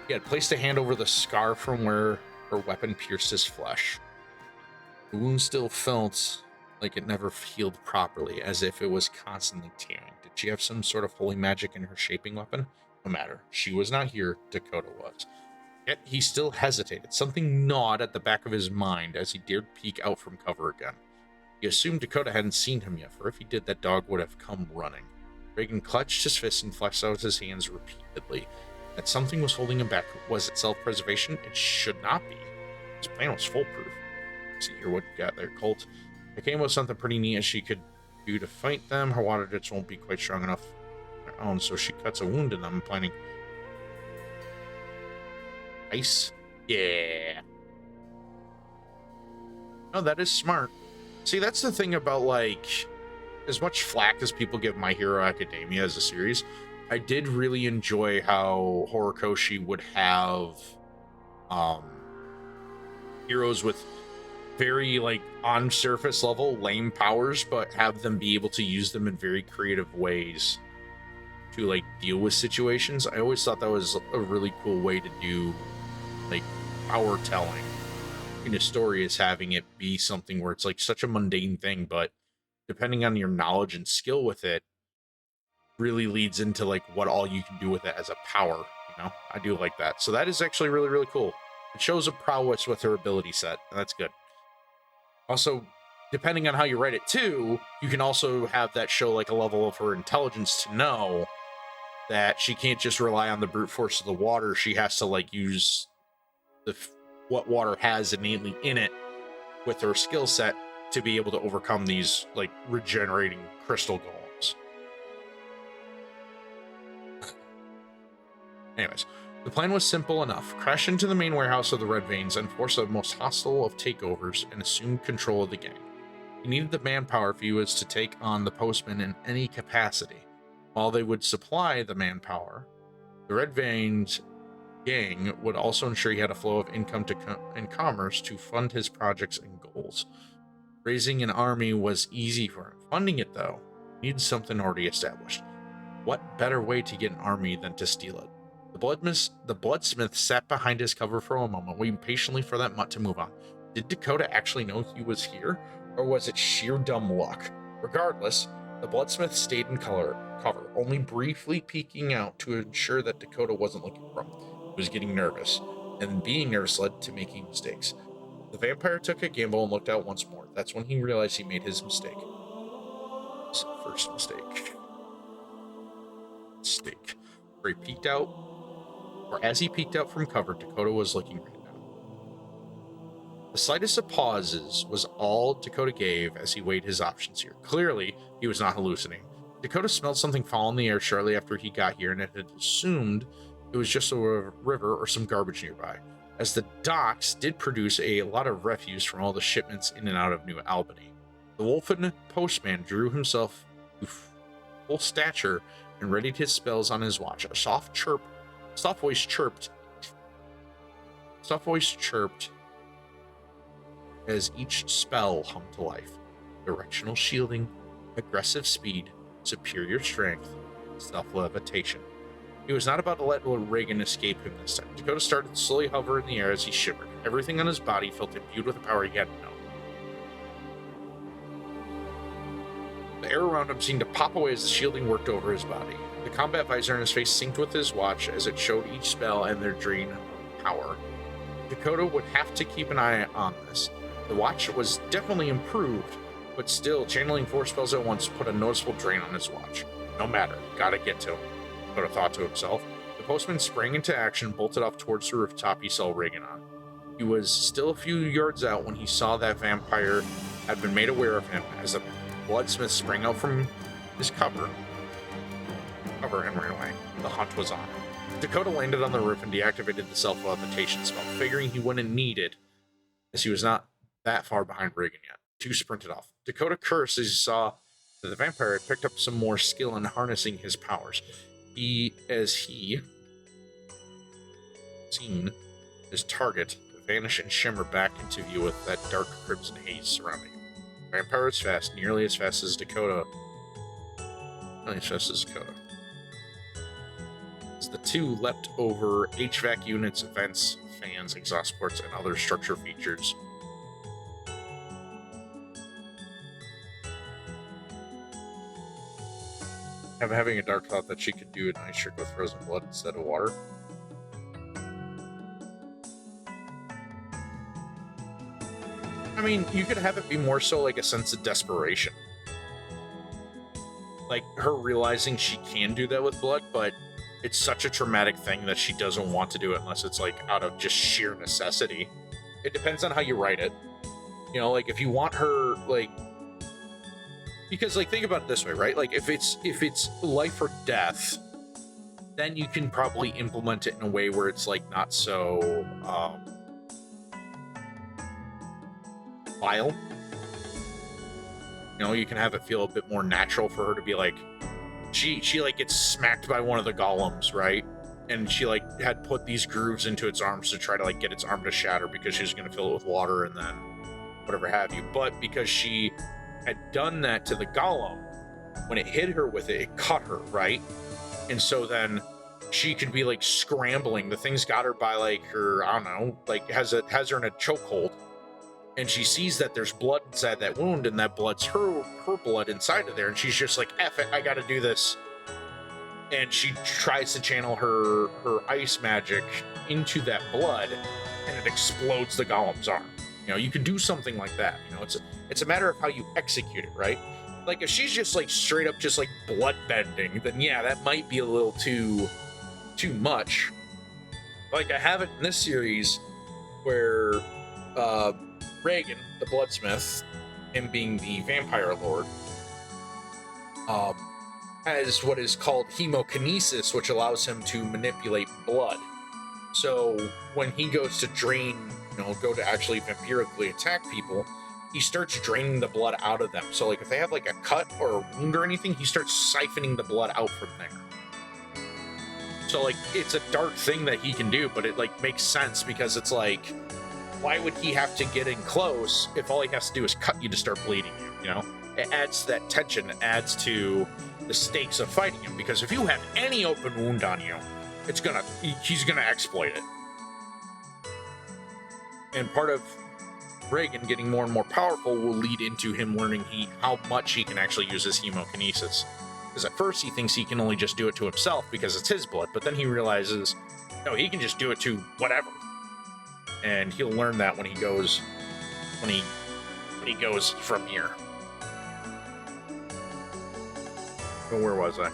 He had placed a hand over the scar from where her weapon pierced his flesh. The wound still felt like it never healed properly, as if it was constantly tearing. Did she have some sort of holy magic in her shaping weapon? No matter. She was not here. Dakota was. Yet he still hesitated. Something gnawed at the back of his mind as he dared peek out from cover again. He assumed Dakota hadn't seen him yet, for if he did, that dog would have come running. Reagan clutched his fists and flexed out his hands repeatedly. That something was holding him back. Was it self-preservation? It should not be. His plan was foolproof. See here what you got there, Colt. It came with something pretty neat as she could do to fight them. Her water ditch won't be quite strong enough on her own, so she cuts a wound in them, planning ice. Yeah. Oh, that is smart. See, that's the thing about, like, as much flack as people give My Hero Academia as a series, I did really enjoy how Horikoshi would have heroes with very, like, on surface level lame powers, but have them be able to use them in very creative ways to, like, deal with situations. I always thought that was a really cool way to do, like, power telling in a story, is having it be something where it's like such a mundane thing, but depending on your knowledge and skill with it, really leads into like what all you can do with it as a power. You know, I do like that. So that is actually really, really cool. It shows a prowess with her ability set, and that's good. Also, depending on how you write it too, you can also have that show like a level of her intelligence to know that she can't just rely on the brute force of the water. She has to like use what water has innately in it with her skill set to be able to overcome these like regenerating crystal golems. Anyways, the plan was simple enough. Crash into the main warehouse of the Red Veins and force the most hostile of takeovers and assume control of the gang. He needed the manpower if he was to take on the postman in any capacity. While they would supply the manpower, the Red Veins gang would also ensure he had a flow of income and commerce to fund his projects and goals. Raising an army was easy for him. Funding it, though, needed something already established. What better way to get an army than to steal it? The Bloodsmith sat behind his cover for a moment, waiting patiently for that mutt to move on. Did Dakota actually know he was here, or was it sheer dumb luck? Regardless, the Bloodsmith stayed in cover, only briefly peeking out to ensure that Dakota wasn't looking for him. He was getting nervous, and being nervous led to making mistakes. The vampire took a gamble and looked out once more. That's when he realized he made his mistake. His first mistake. Where he peeked out, or as he peeked out from cover, Dakota was looking right now. The slightest of pauses was all Dakota gave as he weighed his options here. Clearly, he was not hallucinating. Dakota smelled something fall in the air shortly after he got here and had assumed it was just a river or some garbage nearby, as the docks did produce a lot of refuse from all the shipments in and out of New Albany. The Wolfen postman drew himself to full stature and readied his spells on his watch. A soft voice chirped as each spell hummed to life. Directional shielding, aggressive speed, superior strength, self-levitation. He was not about to let Reagan escape him this time. Dakota started to slowly hover in the air as he shivered. Everything on his body felt imbued with a power he hadn't known. The air around him seemed to pop away as the shielding worked over his body. The combat visor on his face synced with his watch as it showed each spell and their drain of power. Dakota would have to keep an eye on this. The watch was definitely improved, but still, channeling 4 spells at once put a noticeable drain on his watch. No matter, gotta get to him, Dakota thought to himself. The postman sprang into action, bolted off towards the rooftop he saw Reagan on. He was still a few yards out when he saw that vampire had been made aware of him as the bloodsmith sprang out from his cover and ran away. The hunt was on. Dakota landed on the roof and deactivated the self-levitation spell, figuring he wouldn't need it, as he was not that far behind Reagan yet. The two sprinted off. Dakota cursed as he saw that the vampire had picked up some more skill in harnessing his powers. As he seen his target vanish and shimmer back into view with that dark crimson haze surrounding him. The vampire was fast, nearly as fast as Dakota. Nearly as fast as Dakota. As the two leapt over HVAC units, vents, fans, exhaust ports, and other structure features. I'm having a dark thought that she could do an ice trick with frozen blood instead of water. I mean, you could have it be more so like a sense of desperation. Like her realizing she can do that with blood, but it's such a traumatic thing that she doesn't want to do it unless it's like out of just sheer necessity. It depends on how you write it. You know, like if you want her like, because like think about it this way, right? Like if it's life or death, then you can probably implement it in a way where it's like not so vile. You know, you can have it feel a bit more natural for her to be like, she like gets smacked by one of the golems, right? And she like had put these grooves into its arms to try to like get its arm to shatter because she was going to fill it with water and then whatever have you. But because she had done that to the golem, when it hit her with it, it cut her, right? And so then she could be like scrambling. The thing's got her by like her, I don't know, like has her in a chokehold. And she sees that there's blood inside that wound, and that blood's her blood inside of there, and she's just like, F it, I gotta do this. And she tries to channel her ice magic into that blood, and it explodes the golem's arm. You know, you can do something like that. You know, it's a matter of how you execute it, right? Like if she's just like straight up just like blood bending, then yeah, that might be a little too much. Like I have it in this series where Reagan, the bloodsmith, him being the vampire lord, has what is called hemokinesis, which allows him to manipulate blood. So when he goes to drain, go to actually vampirically attack people, he starts draining the blood out of them. So like if they have like a cut or a wound or anything, he starts siphoning the blood out from there. So like it's a dark thing that he can do, but it like makes sense because it's like, why would he have to get in close if all he has to do is cut you to start bleeding you, It adds to that tension, it adds to the stakes of fighting him, because if you have any open wound on you, he's gonna exploit it. And part of Reagan getting more and more powerful will lead into him learning how much he can actually use his hemokinesis. Because at first he thinks he can only just do it to himself because it's his blood, but then he realizes, no, he can just do it to whatever. And he'll learn that when he goes from here. So where was I?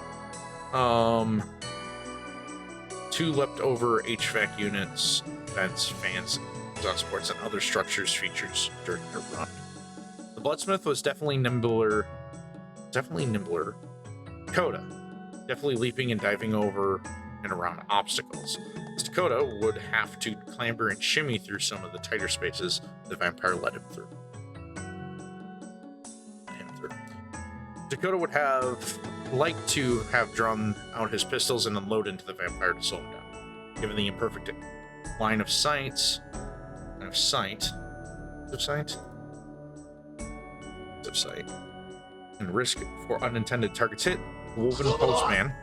Two leapt over HVAC units, vents, fans, exhaust ports, and other structures features during their run. The bloodsmith was definitely nimbler. Dakota, definitely leaping and diving over and around obstacles. Dakota would have to clamber and shimmy through some of the tighter spaces the vampire led him through. Dakota would have liked to have drawn out his pistols and unload into the vampire to slow him down. Given the imperfect line of sight, and risk for unintended targets hit, the woven postman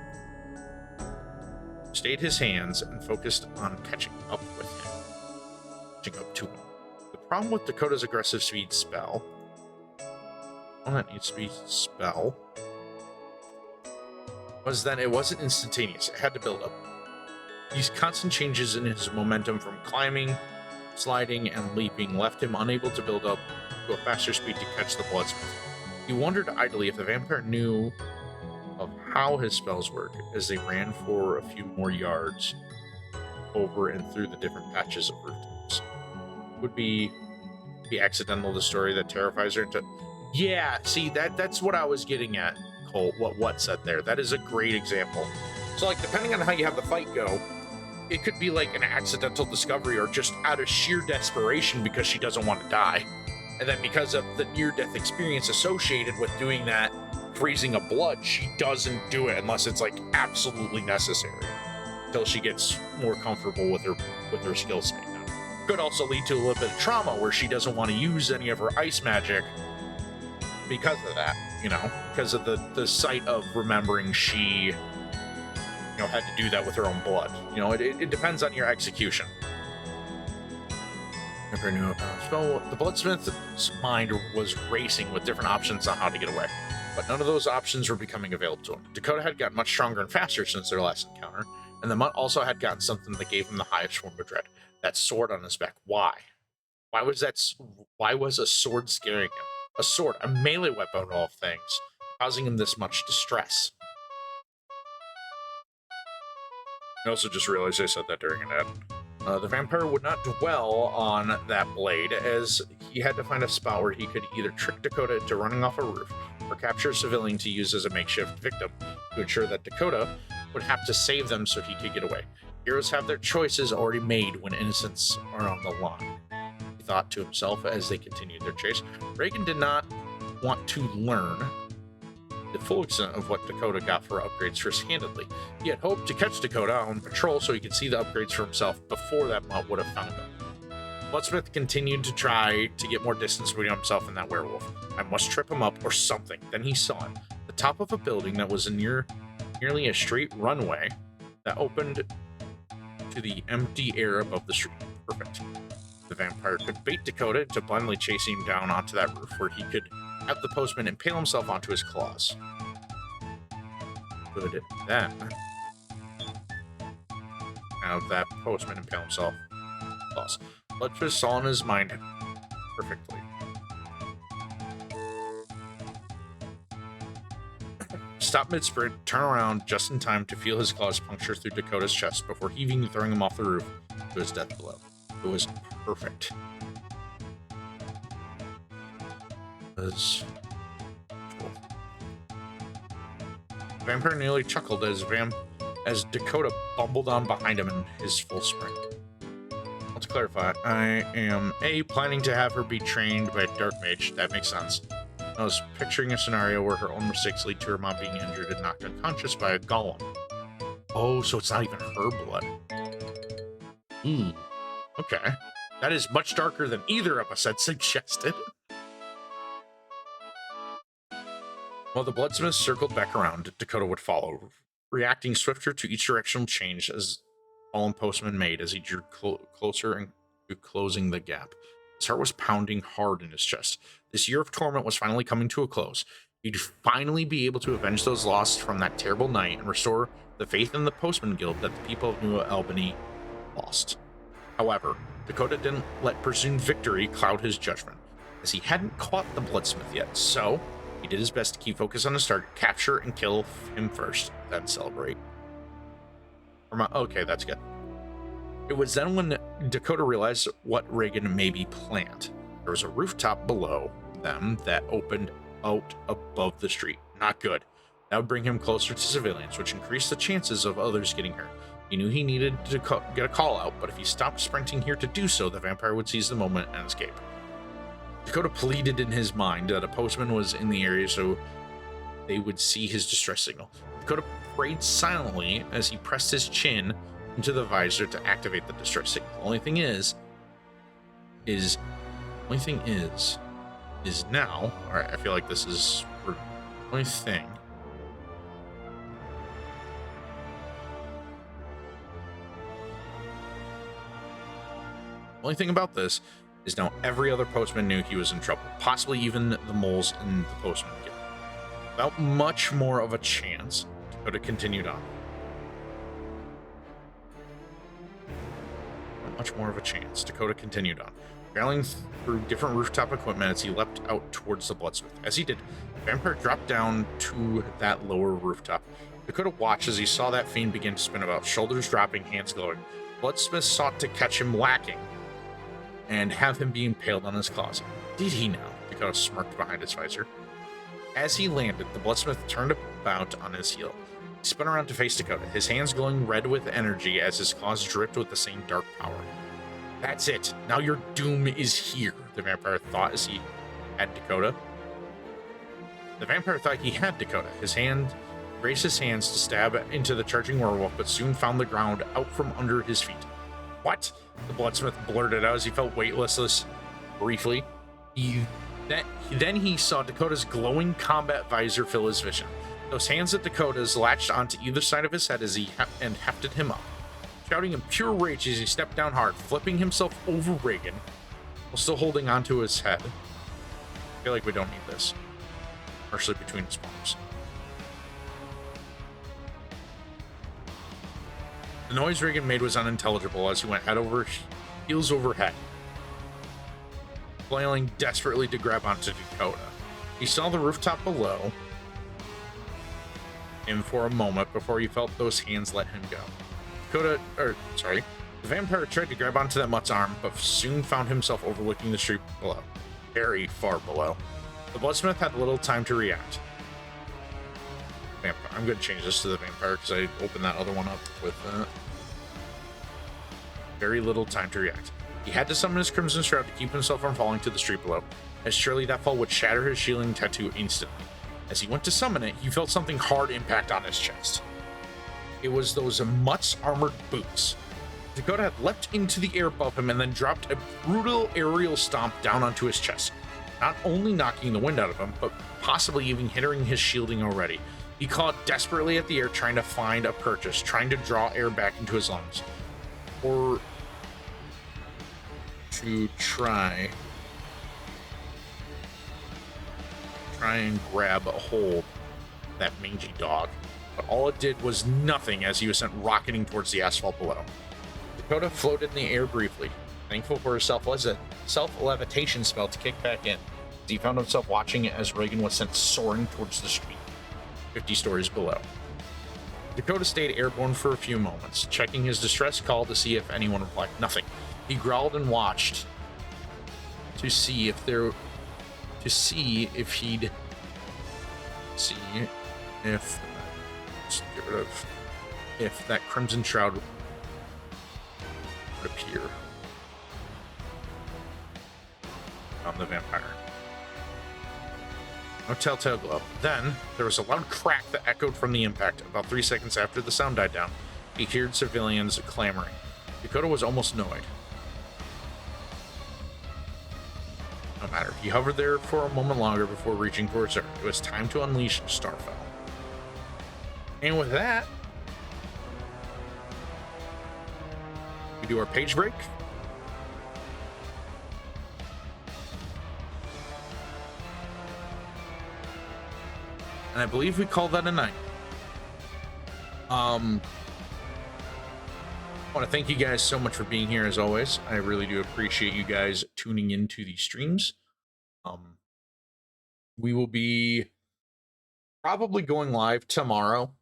stayed his hands and focused on catching up with him. Catching up to him. The problem with Dakota's aggressive speed spell, one that needs to be spell, was that it wasn't instantaneous. It had to build up. These constant changes in his momentum from climbing, sliding, and leaping left him unable to build up to a faster speed to catch the bloodsmith. He wondered idly if the vampire knew of how his spells work as they ran for a few more yards over and through the different patches of rooftops. Would be accidental the story that terrifies her into. Yeah, see, that's what I was getting at, Cole. What said there. That is a great example. So, like, depending on how you have the fight go, it could be like an accidental discovery or just out of sheer desperation because she doesn't want to die. And then because of the near-death experience associated with doing that freezing of blood, she doesn't do it unless it's like absolutely necessary until she gets more comfortable with her skill set. Could also lead to a little bit of trauma where she doesn't want to use any of her ice magic because of that, because of the sight of remembering she had to do that with her own blood. It depends on your execution. Never knew about spell. The bloodsmith's mind was racing with different options on how to get away, but none of those options were becoming available to him. Dakota had gotten much stronger and faster since their last encounter, and the mutt also had gotten something that gave him the highest form of dread. That sword on his back. Why? Why was a sword scaring him? A sword, a melee weapon of all things, causing him this much distress. I also just realized I said that during an ad. The vampire would not dwell on that blade, as he had to find a spot where he could either trick Dakota into running off a roof or capture a civilian to use as a makeshift victim to ensure that Dakota would have to save them so he could get away. Heroes have their choices already made when innocents are on the line, he thought to himself as they continued their chase. Reagan did not want to learn the full extent of what Dakota got for upgrades first-handedly. He had hoped to catch Dakota on patrol so he could see the upgrades for himself before that mutt would have found him. Bloodsmith continued to try to get more distance between himself and that werewolf. I must trip him up or something. Then he saw it. The top of a building that was nearly a straight runway that opened to the empty air above the street. Perfect. The vampire could bait Dakota into blindly chasing him down onto that roof where he could have the postman impale himself onto his claws. Good. Then have that postman impale himself. Claws. Bloodfist saw in his mind perfectly. Stop mid-sprint, turn around just in time to feel his claws puncture through Dakota's chest before heaving and throwing him off the roof to his death below. It was perfect. Was cool. Vampire nearly chuckled as Dakota bumbled on behind him in his full sprint. Let's clarify. I am planning to have her be trained by a dark mage. That makes sense. I was picturing a scenario where her own mistakes lead to her mom being injured and knocked unconscious by a golem. Oh, so it's not even her blood. Okay. That is much darker than either of us had suggested. While the bloodsmith circled back around, Dakota would follow, reacting swifter to each directional change as fallen postman made as he drew closer and to closing the gap. His heart was pounding hard in his chest. This year of torment was finally coming to a close. He'd finally be able to avenge those lost from that terrible night and restore the faith in the Postman Guild that the people of New Albany lost. However, Dakota didn't let presumed victory cloud his judgment, as he hadn't caught the bloodsmith yet, so he did his best to keep focus on his target, capture and kill him first, then celebrate. Okay, that's good. It was then when Dakota realized what Reagan maybe planned. There was a rooftop below them that opened out above the street. Not good. That would bring him closer to civilians, which increased the chances of others getting hurt. He knew he needed to get a call out, but if he stopped sprinting here to do so, the vampire would seize the moment and escape. Dakota pleaded in his mind that a postman was in the area so they would see his distress signal. Dakota prayed silently as he pressed his chin into the visor to activate the distress signal. The only thing is now, alright, I feel like this is the only thing The only thing about this is now every other postman knew he was in trouble, possibly even the moles in the postman guild. Without much more of a chance, Dakota continued on. Barreling through different rooftop equipment as he leapt out towards the Bloodsmith. As he did, the vampire dropped down to that lower rooftop. Dakota watched as he saw that fiend begin to spin about, shoulders dropping, hands glowing. Bloodsmith sought to catch him lacking and have him be impaled on his claws. Did he now? Dakota smirked behind his visor. As he landed, the Bloodsmith turned about on his heel. He spun around to face Dakota, his hands glowing red with energy as his claws dripped with the same dark power. That's it. Now your doom is here, the vampire thought as he had Dakota. His hand raised his hands to stab into the charging werewolf, but soon found the ground out from under his feet. What? The Bloodsmith blurted out as he felt weightless briefly. Then he saw Dakota's glowing combat visor fill his vision. Those hands of Dakota's latched onto either side of his head as he hefted him up. Shouting in pure rage as he stepped down hard, flipping himself over Reagan, while still holding onto his head. I feel like we don't need this. Partially between his palms. The noise Reagan made was unintelligible as he went heels over head, flailing desperately to grab onto Dakota. He saw the rooftop below him for a moment before he felt those hands let him go. The vampire tried to grab onto that mutt's arm, but soon found himself overlooking the street below. Very far below. The Bloodsmith had little time to react. Vampire. I'm going to change this to the vampire because I opened that other one up with very little time to react. He had to summon his Crimson Shroud to keep himself from falling to the street below, as surely that fall would shatter his shielding tattoo instantly. As he went to summon it, he felt something hard impact on his chest. It was those Mutt's armored boots. Dakota had leapt into the air above him and then dropped a brutal aerial stomp down onto his chest, not only knocking the wind out of him, but possibly even hindering his shielding already. He clawed desperately at the air, trying to find a purchase, trying to draw air back into his lungs. Or to try and grab a hold of that mangy dog. But all it did was nothing as he was sent rocketing towards the asphalt below. Dakota floated in the air briefly, thankful for his self-levitation spell to kick back in. He found himself watching it as Reagan was sent soaring towards the street, 50 stories below. Dakota stayed airborne for a few moments, checking his distress call to see if anyone replied. Nothing. He growled and watched to see if that Crimson Shroud would appear on the vampire. No telltale glow. Then, there was a loud crack that echoed from the impact. About 3 seconds after the sound died down, he heard civilians clamoring. Dakota was almost annoyed. No matter. He hovered there for a moment longer before reaching for his sword. It was time to unleash Starfell. And with that, we do our page break. And I believe we call that a night. I want to thank you guys so much for being here as always. I really do appreciate you guys tuning into these streams. We will be probably going live tomorrow,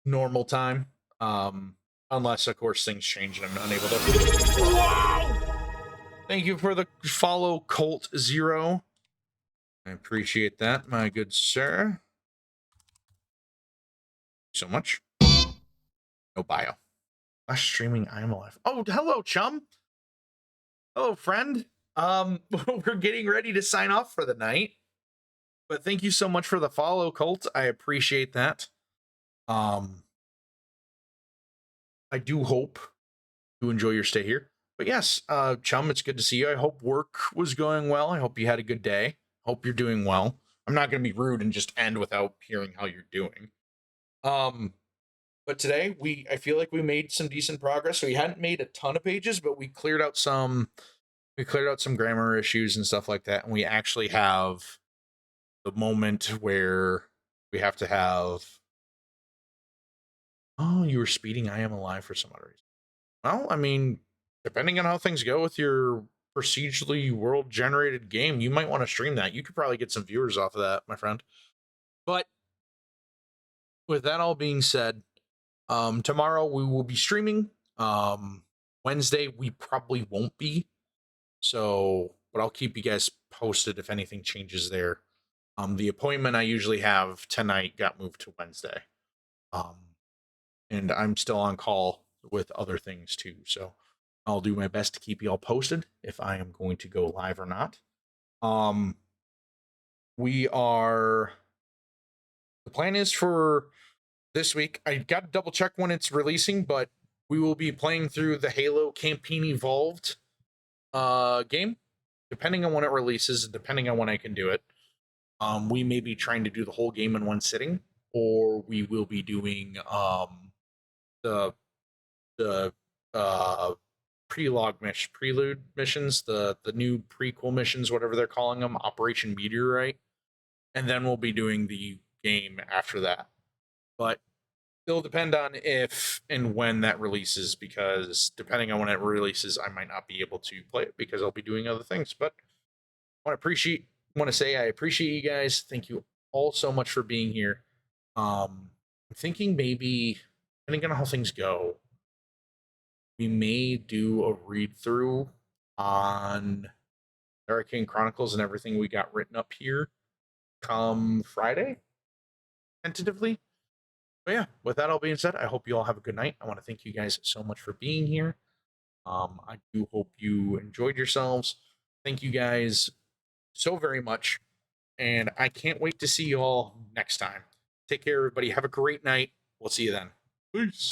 normal time. Unless, of course, things change and I'm unable to. Wow! Thank you for the follow, Colt Zero. I appreciate that, my good sir. So much. No bio. Flash streaming, I am alive. Oh, hello, chum. Hello, friend. We're getting ready to sign off for the night. But thank you so much for the follow, Colt. I appreciate that. I do hope you enjoy your stay here. But yes, chum, it's good to see you. I hope work was going well. I hope you had a good day. Hope you're doing well. I'm not going to be rude and just end without hearing how you're doing. But today I feel like we made some decent progress. We hadn't made a ton of pages, but we cleared out some grammar issues and stuff like that, and we actually have the moment where we have to have, oh, you were speeding I Am Alive for some other reason. Well, I mean, depending on how things go with your procedurally world generated game, you might want to stream that. You could probably get some viewers off of that, my friend. But with that all being said, tomorrow we will be streaming. Wednesday we probably won't be. So, but I'll keep you guys posted if anything changes there. The appointment I usually have tonight got moved to Wednesday. And I'm still on call with other things too. So I'll do my best to keep you all posted if I am going to go live or not. We are, the plan is for this week. I got to double check when it's releasing, but we will be playing through the Halo Campaign Evolved game, depending on when it releases and depending on when I can do it. We may be trying to do the whole game in one sitting, or we will be doing the prelude missions, the new prequel missions, whatever they're calling them, Operation Meteorite, and then we'll be doing the game after that. But it'll depend on if and when that releases, because depending on when it releases, I might not be able to play it because I'll be doing other things. But I want to say I appreciate you guys. Thank you all so much for being here. I'm thinking maybe, depending on how things go, we may do a read through on Arcane Chronicles and everything we got written up here come Friday, tentatively. But yeah, with that all being said, I hope you all have a good night. I want to thank you guys so much for being here. I do hope you enjoyed yourselves. Thank you guys so very much. And I can't wait to see you all next time. Take care, everybody. Have a great night. We'll see you then. Peace.